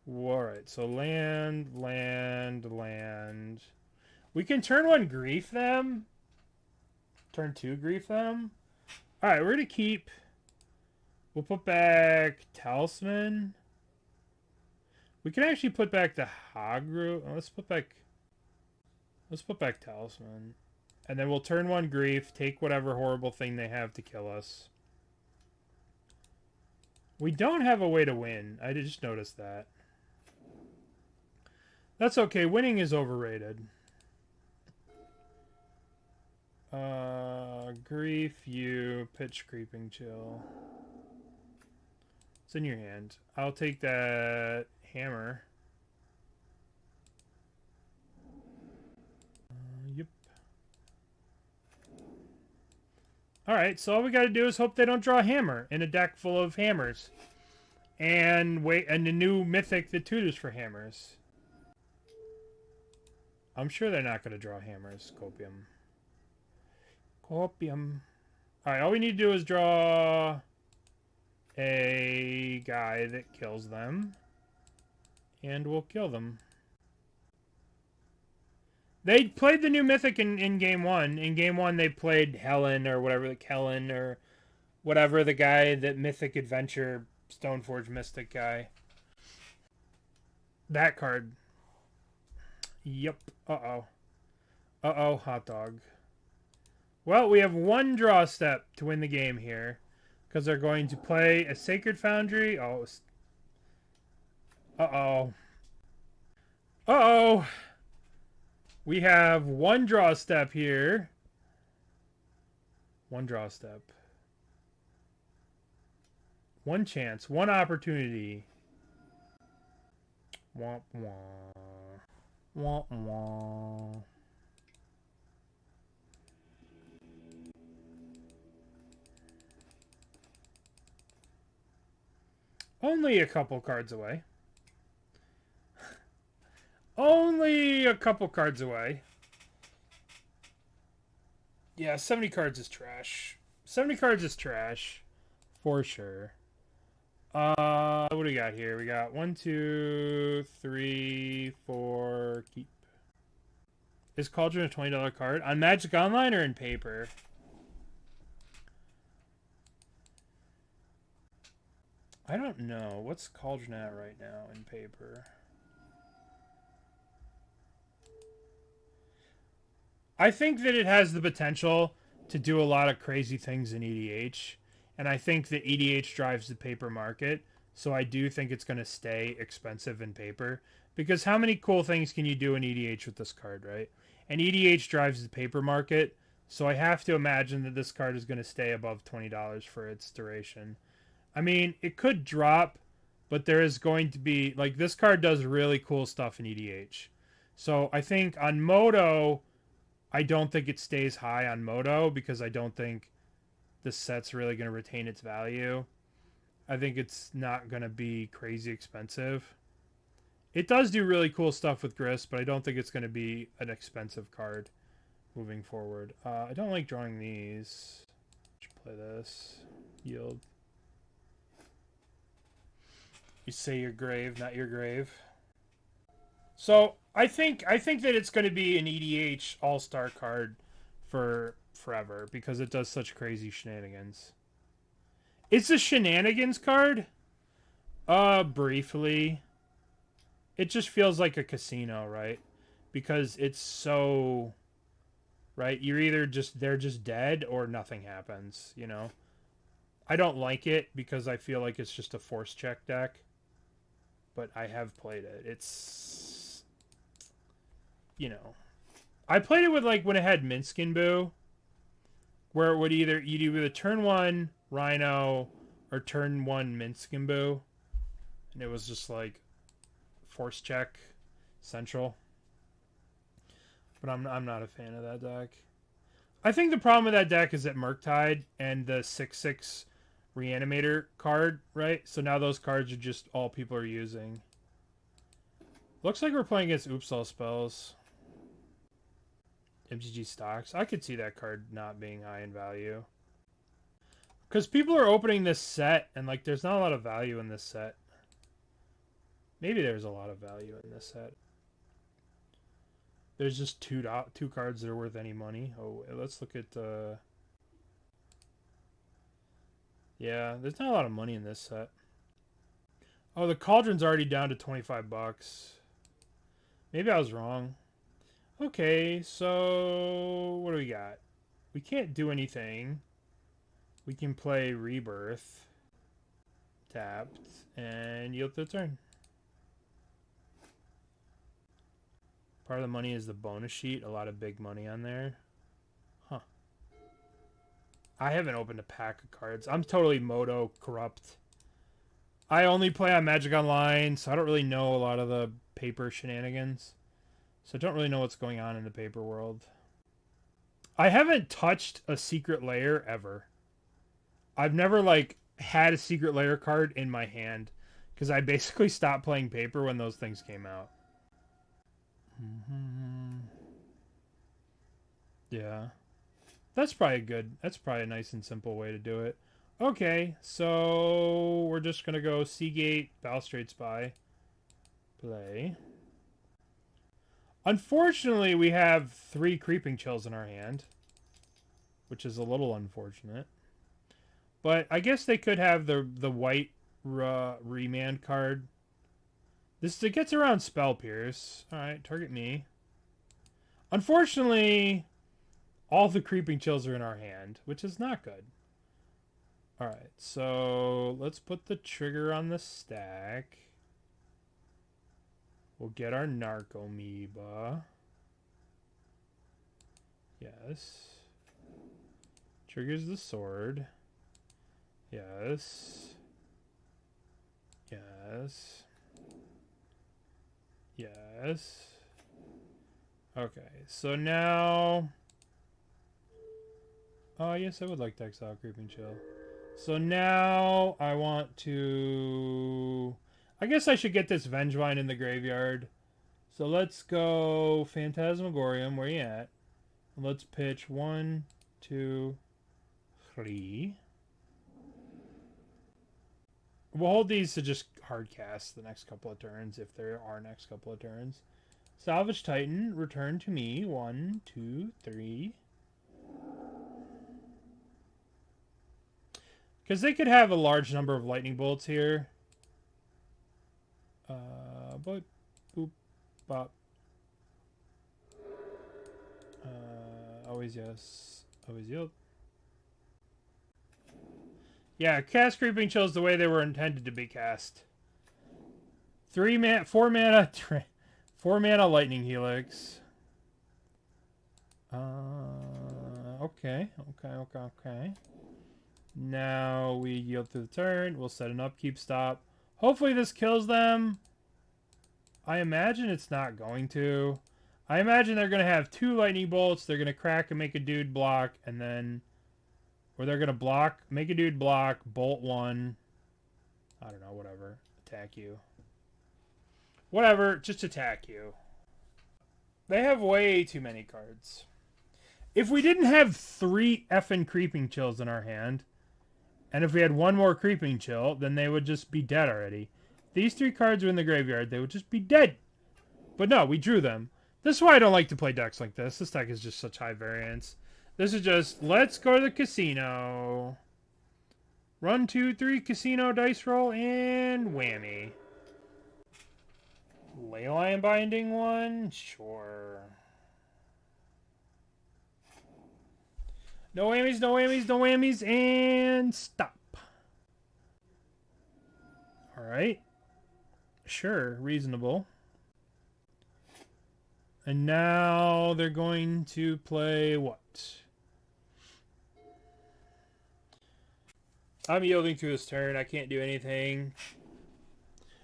Alright, so land. We can turn 1 grief them. Turn 2 grief them. Alright, we're going to keep... We'll put back Talisman. We can actually put back the Hagra. Let's put back Talisman. And then we'll turn 1 grief, take whatever horrible thing they have to kill us. We don't have a way to win. I just noticed that. That's okay. Winning is overrated. Grief, you, pitch, creeping, chill. It's in your hand. I'll take that hammer. Yep. Alright, so all we gotta do is hope they don't draw a hammer in a deck full of hammers. And wait, and the new mythic that tutors for hammers. I'm sure they're not gonna draw hammers. Copium. Copium. Alright, all we need to do is draw a guy that kills them. And we'll kill them. They played the new mythic in game 1. In game 1, they played Helen or whatever, Kellen or whatever, the guy, that Mythic Adventure Stoneforge Mystic guy. That card. Yep. Uh-oh. Uh-oh, hot dog. Well, we have 1 draw step to win the game here. Because they're going to play a Sacred Foundry. Oh. Uh-oh. Uh-oh. We have 1 draw step here. 1 draw step. 1 chance. 1 opportunity. Womp womp. Womp womp. Only a couple cards away. Only a couple cards away. Yeah, 70 cards is trash. 70 cards is trash. For sure. What do we got here? We got 1, 2, 3, 4. Keep. Is Cauldron a $20 card? On Magic Online or in paper? I don't know. What's Cauldron at right now in paper? I think that it has the potential to do a lot of crazy things in EDH. And I think that EDH drives the paper market. So I do think it's going to stay expensive in paper. Because how many cool things can you do in EDH with this card, right? And EDH drives the paper market. So I have to imagine that this card is going to stay above $20 for its duration. I mean, it could drop, but there is going to be... Like, this card does really cool stuff in EDH. So I think on Moto... I don't think it stays high on Moto because I don't think the set's really going to retain its value. I think it's not going to be crazy expensive. It does do really cool stuff with Grist, but I don't think it's going to be an expensive card moving forward. I don't like drawing these. Let's play this. Yield. You say your grave, not your grave. So I think that it's going to be an EDH All-Star card for forever because it does such crazy shenanigans. It's a shenanigans card. Briefly. It just feels like a casino, right? Because it's so, right? You're either just, they're just dead or nothing happens, you know? I don't like it because I feel like it's just a force check deck. But I have played it. It's, you know, I played it with, like, when it had Minskin Boo, where it would you'd either turn 1 Rhino or turn 1 Minskin Boo, and it was just like force check central. But I'm not a fan of that deck. I think the problem with that deck is that Murktide and the 6/6 Reanimator card, right? So now those cards are just all people are using. Looks like we're playing against Oops All Spells. MTG Stocks. I could see that card not being high in value. Because people are opening this set, and, like, there's not a lot of value in this set. Maybe there's a lot of value in this set. There's just two cards that are worth any money. Oh, let's look at... Yeah, there's not a lot of money in this set. Oh, the Cauldron's already down to 25 bucks. Maybe I was wrong. Okay, so what do we got? We can't do anything. We can play Rebirth. Tapped. And yield the turn. Part of the money is the bonus sheet. A lot of big money on there. Huh. I haven't opened a pack of cards. I'm totally Moto corrupt. I only play on Magic Online, so I don't really know a lot of the paper shenanigans. So I don't really know what's going on in the paper world. I haven't touched a Secret Lair ever. I've never, like, had a Secret Lair card in my hand. Because I basically stopped playing paper when those things came out. Yeah. That's probably a nice and simple way to do it. Okay, so we're just going to go Seagate, Balustrade Spy. Play. Unfortunately, we have 3 Creeping Chills in our hand. Which is a little unfortunate. But I guess they could have the white remand card. It gets around Spell Pierce. Alright, target me. Unfortunately, all the Creeping Chills are in our hand, which is not good. Alright, so let's put the trigger on the stack. We'll get our Narcomoeba. Yes. Triggers the sword. Yes. Yes. Yes. Okay, so now... Oh, yes, I would like to exile Creeping Chill. So now I want to... I guess I should get this Vengevine in the graveyard. So let's go Phantasmagorian, where you at? Let's pitch 1, 2, 3. We'll hold these to just hard cast the next couple of turns, if there are next couple of turns. Salvage Titan, return to me. 1, 2, 3. Because they could have a large number of lightning bolts here. But boop, bop. Always yes. Always yield. Yeah, cast Creeping Chills the way they were intended to be cast. 4 mana, 4 mana Lightning Helix. Okay. Now we yield to the turn. We'll set an upkeep stop. Hopefully this kills them. I imagine it's not going to. I imagine they're going to have 2 lightning bolts. They're going to crack and make a dude block, and then... Or they're going to block, make a dude block, bolt 1. I don't know, whatever. Attack you. Whatever, just attack you. They have way too many cards. If we didn't have 3 effing Creeping Chills in our hand, and if we had 1 more Creeping Chill, then they would just be dead already. If these 3 cards are in the graveyard, they would just be dead. But no, we drew them. This is why I don't like to play decks like this. This deck is just such high variance. This is just, let's go to the casino. Run, 2, 3, casino, dice roll, and whammy. Leyline binding one? Sure. No whammies, no whammies, no whammies, and stop. Alright. Sure, reasonable. And now they're going to play what? I'm yielding to his turn. I can't do anything.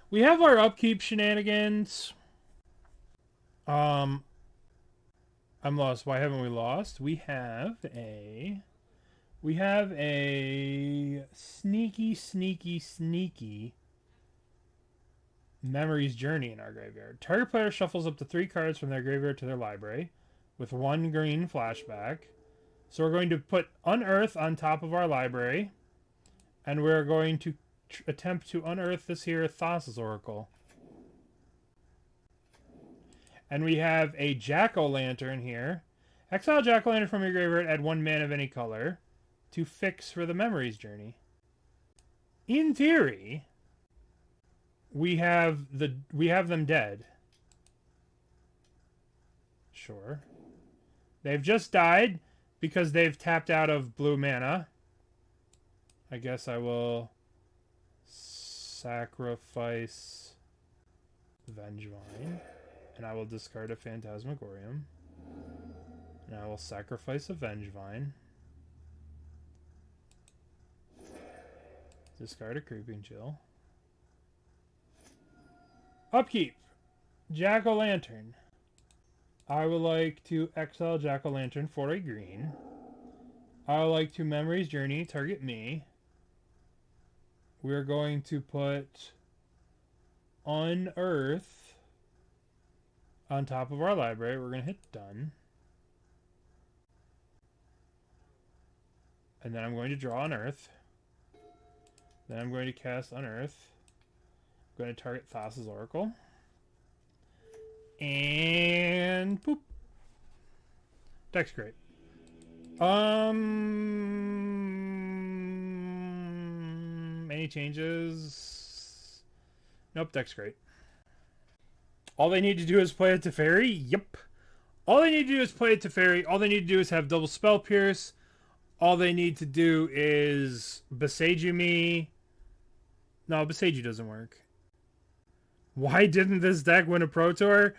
We have our upkeep shenanigans. I'm lost. Why haven't we lost? We have a sneaky Memory's Journey in our graveyard. Target player shuffles up to 3 cards from their graveyard to their library with 1 green flashback. So we're going to put Unearth on top of our library, and we're going to attempt to unearth this here Thassa's Oracle. And we have a Jack-O-Lantern here. Exile Jack-O-Lantern from your graveyard, add 1 mana of any color to fix for the Memory's Journey. In theory, we have them dead. Sure. They've just died because they've tapped out of blue mana. I guess I will sacrifice Vengevine, and I will discard a Phantasmagorian, and I will sacrifice a Vengevine, discard a Creeping Chill. Upkeep, Jack-O-Lantern. I would like to exile Jack-O-Lantern for a green. I would like to Memory's Journey, target me. We're going to put Unearth on top of our library. We're going to hit done. And then I'm going to draw Unearth. Then I'm going to cast Unearth. I'm going to target Thassa's Oracle. And poop. Deck's great. Any changes? Nope, deck's great. All they need to do is play a Teferi? Yep. All they need to do is play a Teferi. All they need to do is have double Spell Pierce. All they need to do is Beseech me. No, Beseech doesn't work. Why didn't this deck win a Pro Tour?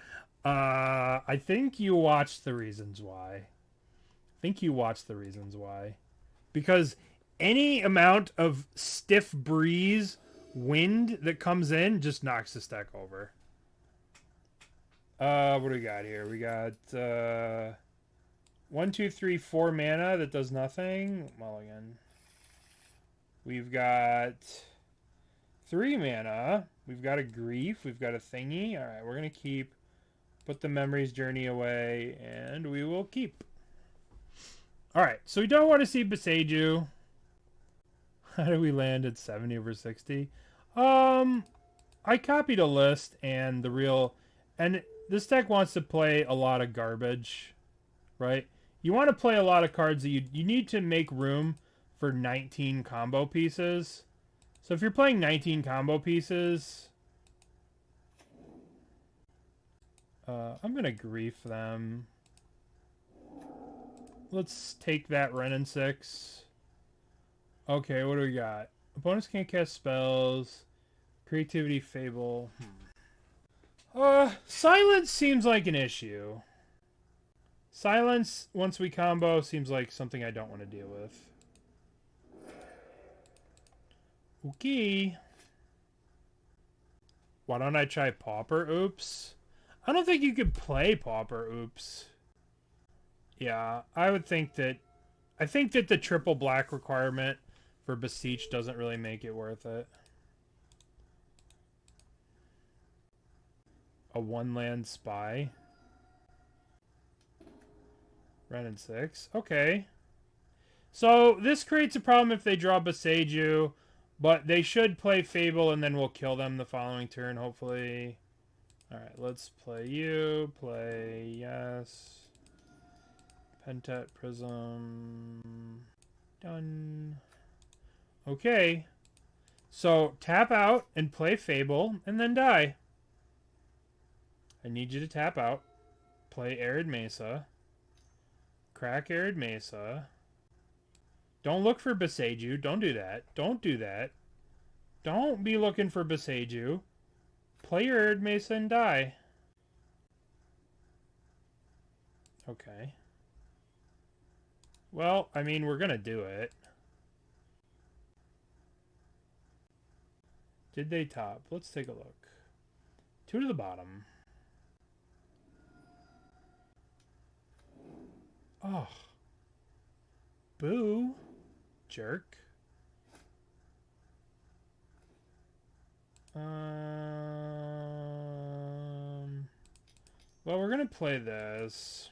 I think you watched the reasons why. Because any amount of stiff breeze, wind that comes in just knocks this deck over. What do we got here? We got 1, 2, 3, 4 mana that does nothing. Mulligan. We've got 3 mana. We've got a Grief. We've got a Thingy. Alright, we're going to keep. Put the Memory's Journey away, and we will keep. Alright, so we don't want to see Beseech you. How do we land at 70 over 60? I copied a list, and this deck wants to play a lot of garbage, right? You want to play a lot of cards that you need to make room for 19 combo pieces. So if you're playing 19 combo pieces, I'm going to Grief them. Let's take that Renin 6. Okay, what do we got? Opponents can't cast spells. Creativity, Fable. Silence seems like an issue. Silence, once we combo, seems like something I don't want to deal with. Okay. Why don't I try Pauper? Oops. I don't think you could play Pauper. Oops. Yeah, I think that the triple black requirement for Beseech doesn't really make it worth it. A 1-land Spy. Renin 6. Okay. So this creates a problem if they draw Beseech you, but they should play Fable and then we'll kill them the following turn, hopefully. Alright, let's play you. Play yes. Pentad Prism. Done. Okay. So, tap out and play Fable, and then die. I need you to tap out. Play Arid Mesa. Crack Arid Mesa. Don't look for Beseech. Don't do that. Don't do that. Don't be looking for Beseech. Play your Arid Mesa and die. Okay. Well, I mean, we're gonna do it. Did they top? Let's take a look. 2 to the bottom. Oh. Boo. Jerk. Well, we're gonna play this.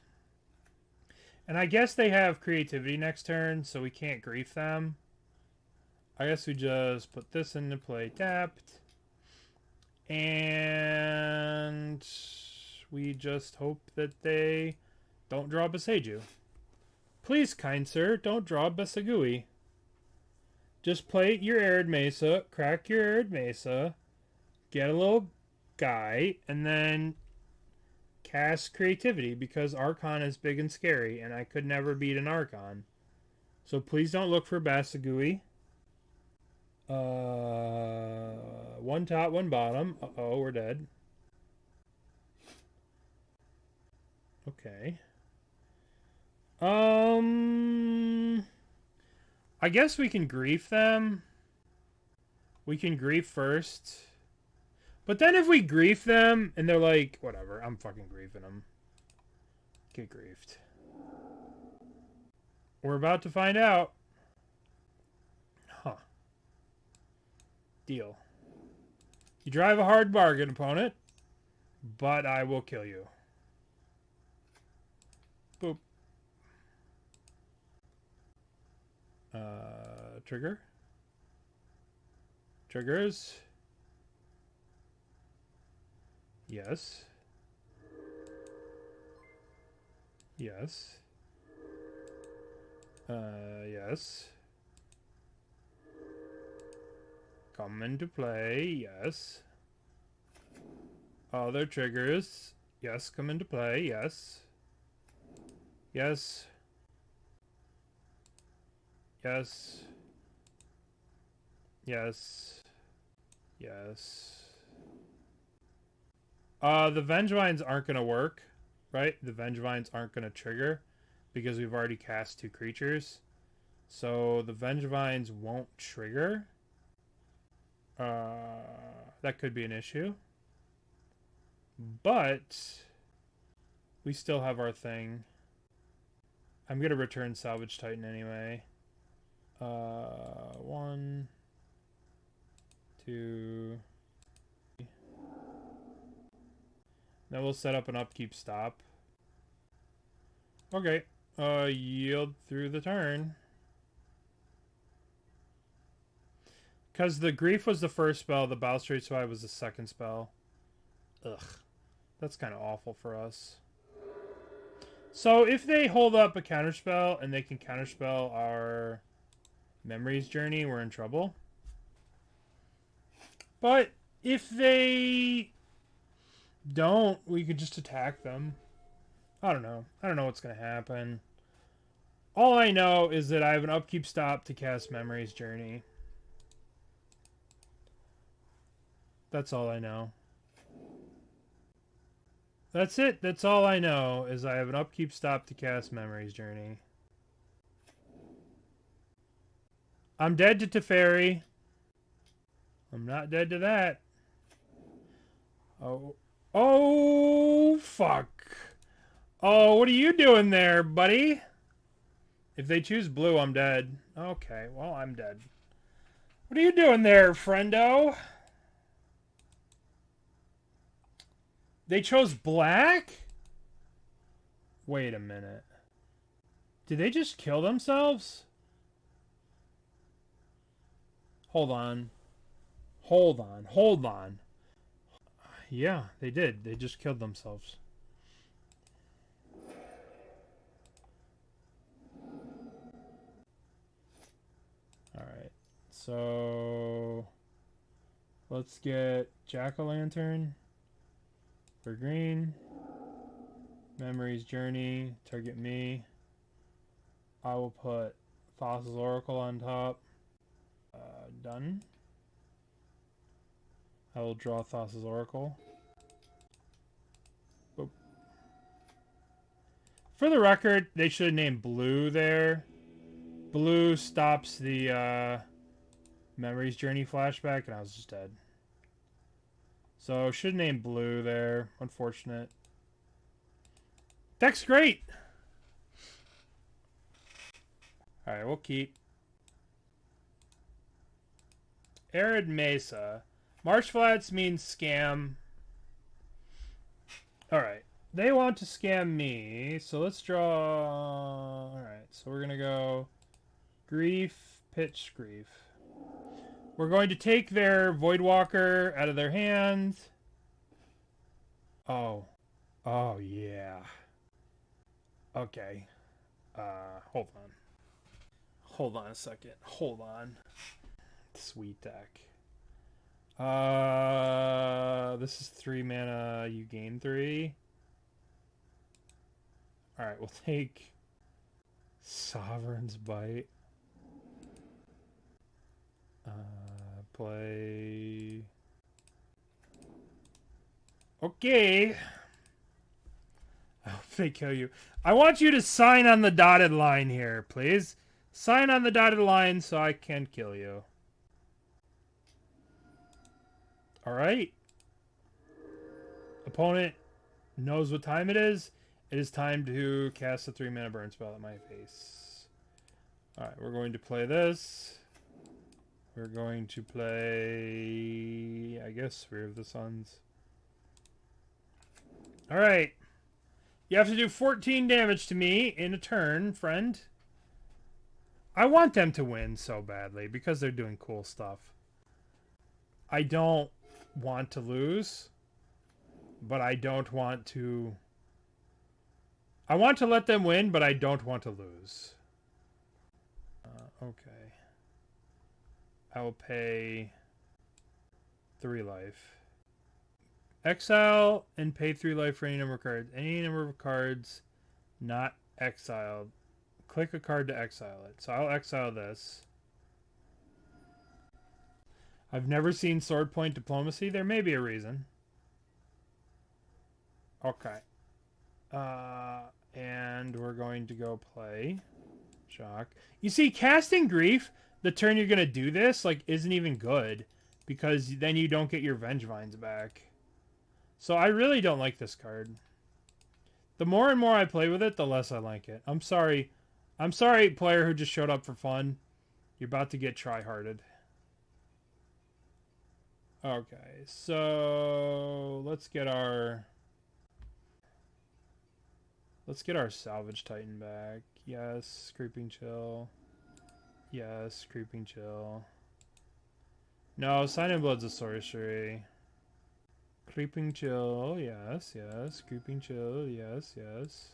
And I guess they have creativity next turn, so we can't grief them. I guess we just put this into play tapped. And we just hope that they don't draw Beseech. Please, kind sir, don't draw Beseech. Just play your Arid Mesa, crack your Arid Mesa, get a little guy, and then cast creativity, because Archon is big and scary, and I could never beat an Archon. So please don't look for Beseech. One top, one bottom. Uh-oh, we're dead. Okay. I guess we can grief them. We can grief first. But then if we grief them, and they're like, whatever, I'm fucking griefing them. Get griefed. We're about to find out. Huh. Deal. You drive a hard bargain, opponent, but I will kill you. Boop. Trigger. Triggers. Yes. Yes. Yes. Come into play, yes. Other triggers, yes, come into play, yes. Yes. Yes. Yes. Yes. The Vengevines aren't going to work, right? The Vengevines aren't going to trigger because we've already cast 2 creatures. So the Vengevines won't trigger. That could be an issue. But we still have our thing. I'm going to return Salvage Titan anyway. 1, 2... Then we'll set up an upkeep stop. Okay. Yield through the turn. Because the Grief was the first spell, the Balustrade Spy was the second spell. Ugh. That's kind of awful for us. So if they hold up a counterspell and they can counterspell our Memory's Journey, we're in trouble. But if they don't, we could just attack them. I don't know. I don't know what's going to happen. All I know is that I have an upkeep stop to cast Memory's Journey. That's all I know. That's it. That's all I know is I have an upkeep stop to cast Memory's Journey. I'm dead to Teferi. I'm not dead to that. Oh. Oh, fuck. Oh, what are you doing there, buddy? If they choose blue, I'm dead. Okay, well, I'm dead. What are you doing there, friendo? They chose black? Wait a minute. Did they just kill themselves? Hold on. Hold on. Hold on. Yeah, they did. They just killed themselves. Alright. So let's get Jack-o'-lantern for green. Memory's Journey. Target me. I will put Thassa's Oracle on top. Done. I will draw Thassa's Oracle. Boop. For the record, they should have named Blue there. Blue stops the Memory's Journey flashback, and I was just dead. So, should name Blue there. Unfortunate. Deck's great! Alright, we'll keep. Arid Mesa. Marsh Flats means scam. Alright. They want to scam me, so let's draw... Alright, so we're gonna go... Grief, pitch, Grief. We're going to take their Voidwalker out of their hand. Oh. Oh, yeah. Okay. Hold on. Hold on a second. Hold on. Sweet deck. This is 3 mana. You gain 3. Alright, we'll take Sovereign's Bite. Play... Okay. I hope they kill you. I want you to sign on the dotted line here, please. Sign on the dotted line so I can kill you. Alright. Opponent knows what time it is. It is time to cast a 3-mana burn spell at my face. Alright, we're going to play this. We're going to play, I guess, Sphere of the Suns. Alright. You have to do 14 damage to me in a turn, friend. I want them to win so badly because they're doing cool stuff. I don't want to lose, but I don't want to... I want to let them win, but I don't want to lose. Okay. I will pay 3 life. Exile and pay 3 life for any number of cards. Any number of cards not exiled. Click a card to exile it. So I'll exile this. I've never seen Sword Point Diplomacy. There may be a reason. Okay. And we're going to go play Shock. You see, casting Grief, the turn you're going to do this, like, isn't even good. Because then you don't get your Vengevines back. So I really don't like this card. The more and more I play with it, the less I like it. I'm sorry. I'm sorry, player who just showed up for fun. You're about to get try-harded. Okay, so let's get our Salvage Titan back. Yes, Creeping Chill. Yes, Creeping Chill. No, Sign in Blood's a sorcery. Creeping Chill, yes, yes. Creeping Chill, yes, yes.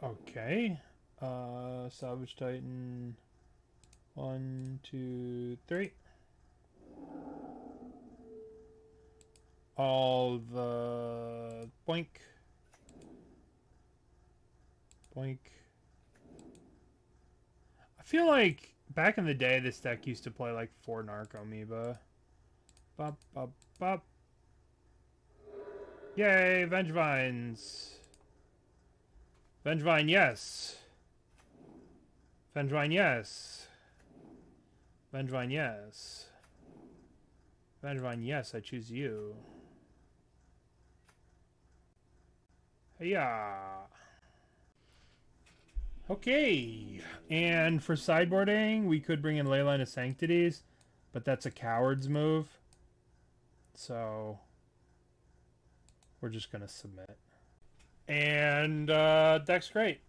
Okay. Salvage Titan. 1, 2, 3. All the boink. Boink. I feel like back in the day this deck used to play like 4 Narcomoeba. Bop, bop, bop. Yay, Vengevines. Vengevine, yes. Vengevine, yes. Vengevine, yes. Vengevine, yes, I choose you. Yeah. Okay. And for sideboarding, we could bring in Leyline of Sanctities, but that's a coward's move. So we're just going to submit. And deck's great.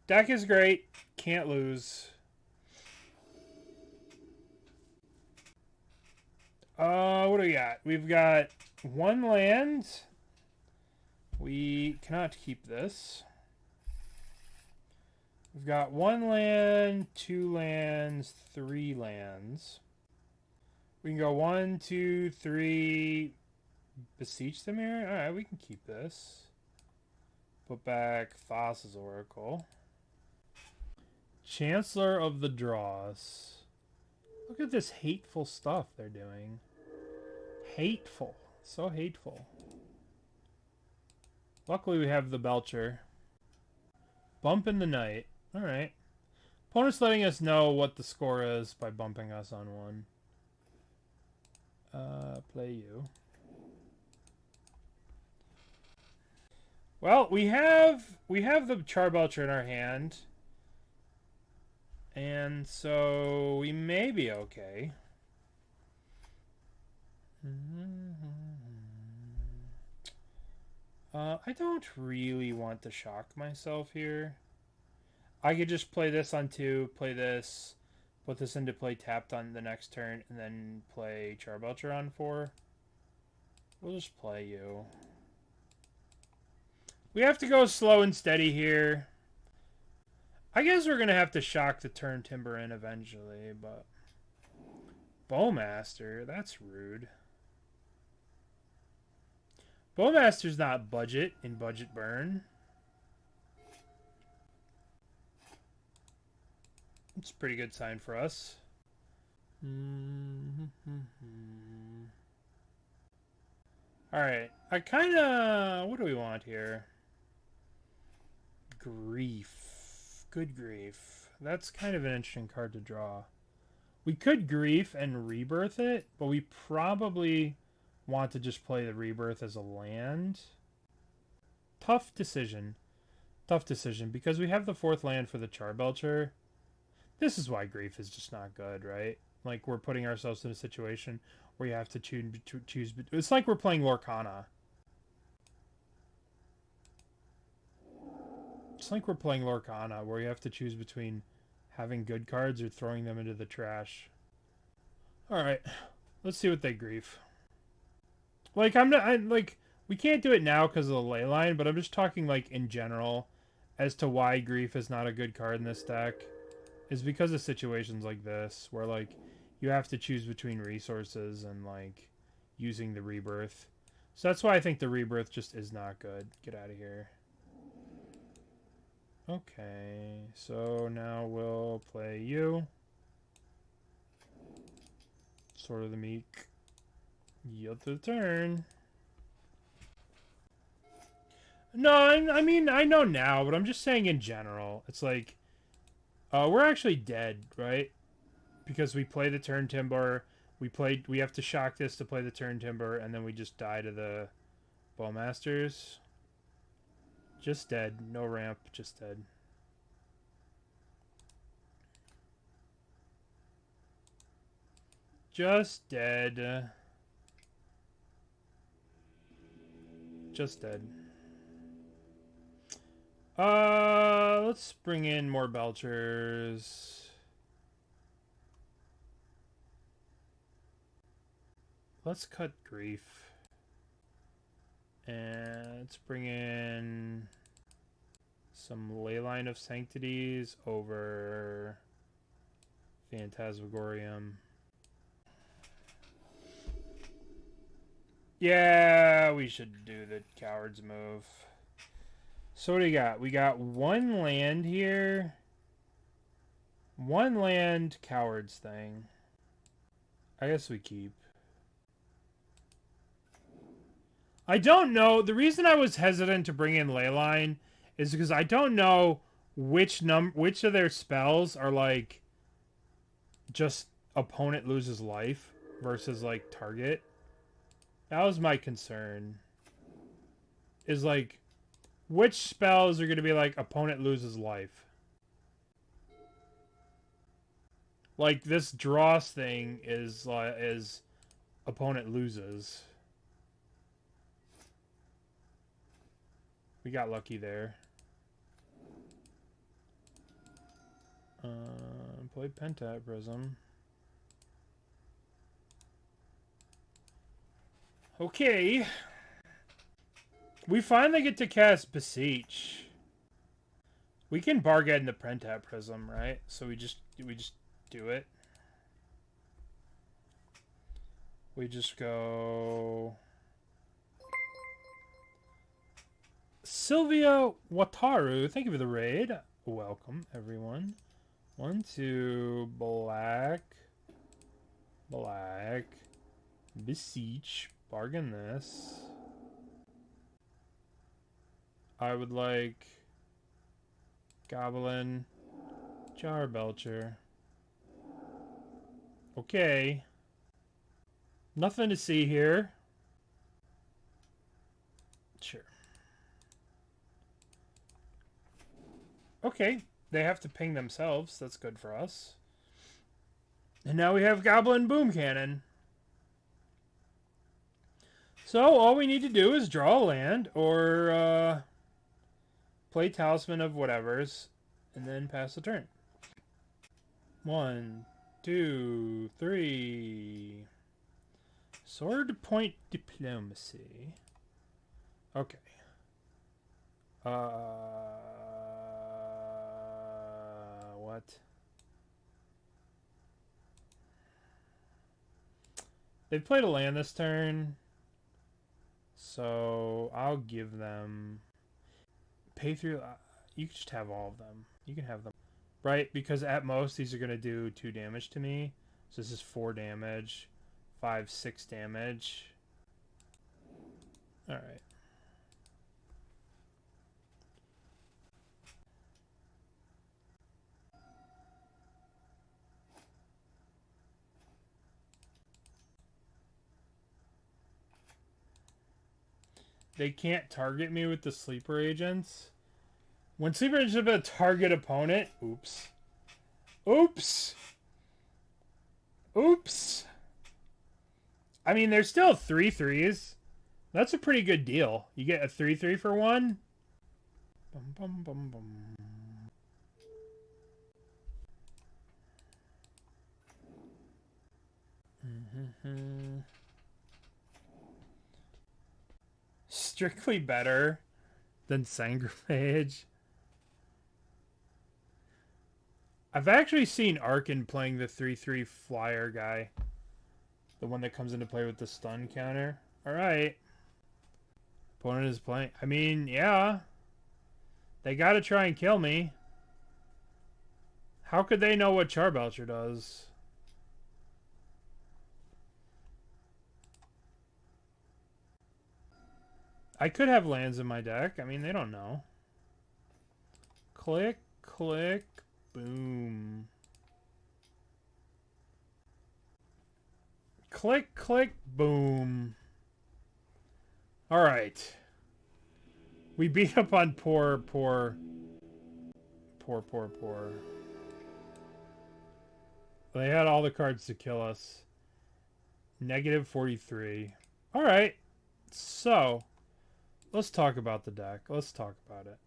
Deck is great. Can't lose. What do we got? We've got 1 land. We cannot keep this. We've got 1 land, 2 lands, 3 lands. We can go 1, 2, 3. Beseech the Mirror? Alright, we can keep this. Put back Thassa's Oracle. Chancellor of the Draws. Look at this hateful stuff they're doing. Hateful. So hateful. Luckily we have the Belcher. Bump in the night. Alright. Opponent's letting us know what the score is by bumping us on 1. Play you. Well, we have the Charbelcher in our hand. And so we may be okay. I don't really want to shock myself here. I could just play this on 2, play this, put this into play tapped on the next turn, and then play Charbelcher on 4. We'll just play you. We have to go slow and steady here. I guess we're going to have to shock the Turntimber in eventually, but... Bowmaster, that's rude. Bowmaster's not budget in budget burn. It's a pretty good sign for us. Alright, I kind of... What do we want here? Grief. Good grief. That's kind of an interesting card to draw. We could grief and rebirth it, but we probably want to just play the rebirth as a land. Tough decision. Tough decision, because we have the 4th land for the Charbelcher. This is why grief is just not good, right? Like, we're putting ourselves in a situation where you have to choose. It's like we're playing Lorcana. It's like we're playing Lorcana, where you have to choose between having good cards or throwing them into the trash. Alright, let's see what they grief. Like, we can't do it now because of the Leyline, but I'm just talking, like, in general, as to why grief is not a good card in this deck. Is because of situations like this, where, like, you have to choose between resources and, like, using the rebirth. So that's why I think the rebirth just is not good. Get out of here. Okay, so now we'll play you. Sword of the Meek. Yield to the turn. No, I mean, I know now, but I'm just saying in general. It's like, we're actually dead, right? Because we play the Turntimber. We have to shock this to play the Turntimber, and then we just die to the Bowmasters. Just dead. No ramp, just dead. Just dead. Just dead. Let's bring in more Belchers. Let's cut grief. And let's bring in some Leyline of Sanctities over Phantasmagorian. Yeah, we should do the coward's move. So what do we got? We got 1 land here. 1 land cowards thing. I guess we keep. I don't know. The reason I was hesitant to bring in Leyline is because I don't know which of their spells are like just opponent loses life versus like target. That was my concern. Is like which spells are going to be like opponent loses life. Like this Dross thing is opponent loses. We got lucky there. Play Pentad Prism. Okay. We finally get to cast Beseech. We can bargain the Pentad Prism, right? So we just do it. We just go Sylvia Wataru, thank you for the raid. Welcome, everyone. 1, 2, black. Beseech. Bargain this. I would like Goblin Charbelcher. Okay. Nothing to see here. Sure. Okay. They have to ping themselves. That's good for us. And now we have Goblin Boom Cannon. So all we need to do is draw a land or play Talisman of whatevers and then pass the turn. 1, 2, 3. Sword Point Diplomacy. Okay. What? They played a land this turn. So I'll give them pay through. You can just have all of them. You can have them. Right? Because at most these are going to do 2 damage to me. So this is 4 damage. 5, 6 damage. Alright. They can't target me with the sleeper agents. When sleeper agents have a target opponent... Oops. Oops! Oops! I mean, there's still 3 3s. That's a pretty good deal. You get a 3/3 for 1. Bum, bum, bum, bum. Strictly better than Sangramage. I've actually seen Arkin playing the 3/3 flyer guy. The one that comes into play with the stun counter. Alright. Opponent is playing. I mean, yeah. They gotta try and kill me. How could they know what Charbelcher does? I could have lands in my deck. I mean, they don't know. Click, click, boom. Click, click, boom. Alright. We beat up on poor. They had all the cards to kill us. Negative 43. Alright. So, let's talk about the deck. Let's talk about it.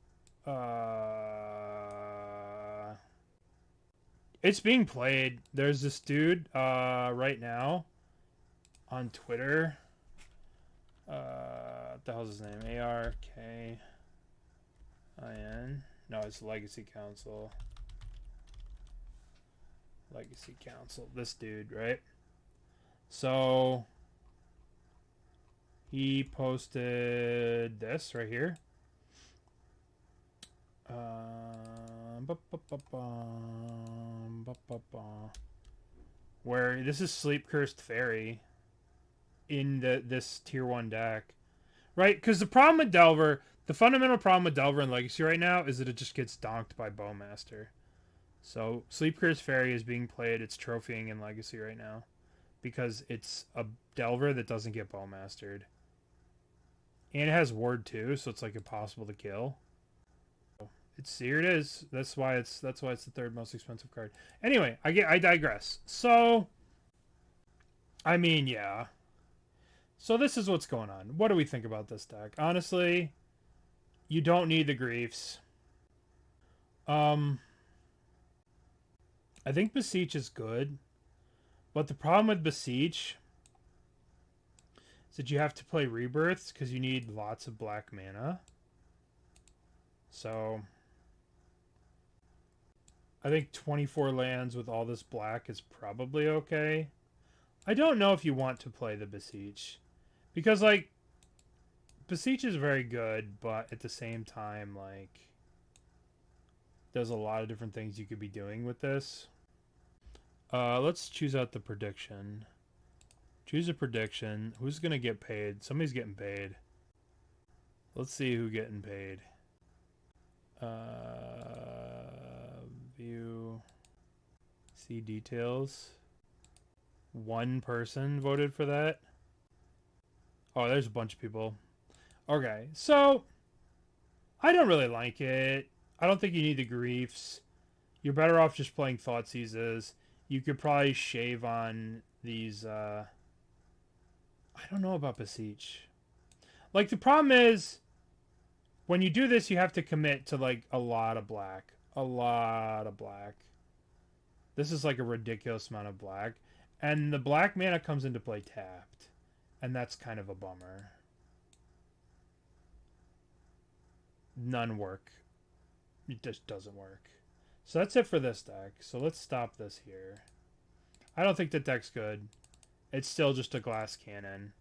It's being played. There's this dude right now on Twitter. What the hell's his name? ARKIN. No, it's Legacy Council. Legacy Council. This dude, right? So he posted this right here. Where this is Sleep Cursed Fairy in this tier 1 deck. Right? Because the problem with Delver, the fundamental problem with Delver in Legacy right now is that it just gets donked by Bowmaster. So Sleep Cursed Fairy is being played, it's trophying in Legacy right now. Because it's a Delver that doesn't get Bowmastered. And it has Ward too, so it's like impossible to kill. Here it is. That's why it's the 3rd most expensive card. Anyway, I digress. So I mean, yeah. So this is what's going on. What do we think about this deck? Honestly, you don't need the griefs. I think Beseech is good. But the problem with Beseech that you have to play Rebirths because you need lots of black mana. So I think 24 lands with all this black is probably okay. I don't know if you want to play the Beseech. Because, like, Beseech is very good, but at the same time, like, there's a lot of different things you could be doing with this. Let's choose out the prediction. Choose a prediction. Who's going to get paid? Somebody's getting paid. Let's see who's getting paid. View. See details. One person voted for that. Oh, there's a bunch of people. Okay, so I don't really like it. I don't think you need the griefs. You're better off just playing Thoughtseizes. You could probably shave on these. I don't know about Beseech. Like, the problem is, when you do this, you have to commit to, like, a lot of black. A lot of black. This is, like, a ridiculous amount of black. And the black mana comes into play tapped. And that's kind of a bummer. None work. It just doesn't work. So that's it for this deck. So let's stop this here. I don't think the deck's good. It's still just a glass cannon.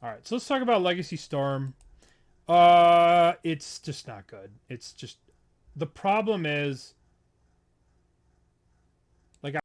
Alright, so let's talk about Legacy Storm. It's just not good. It's just... The problem is... Like,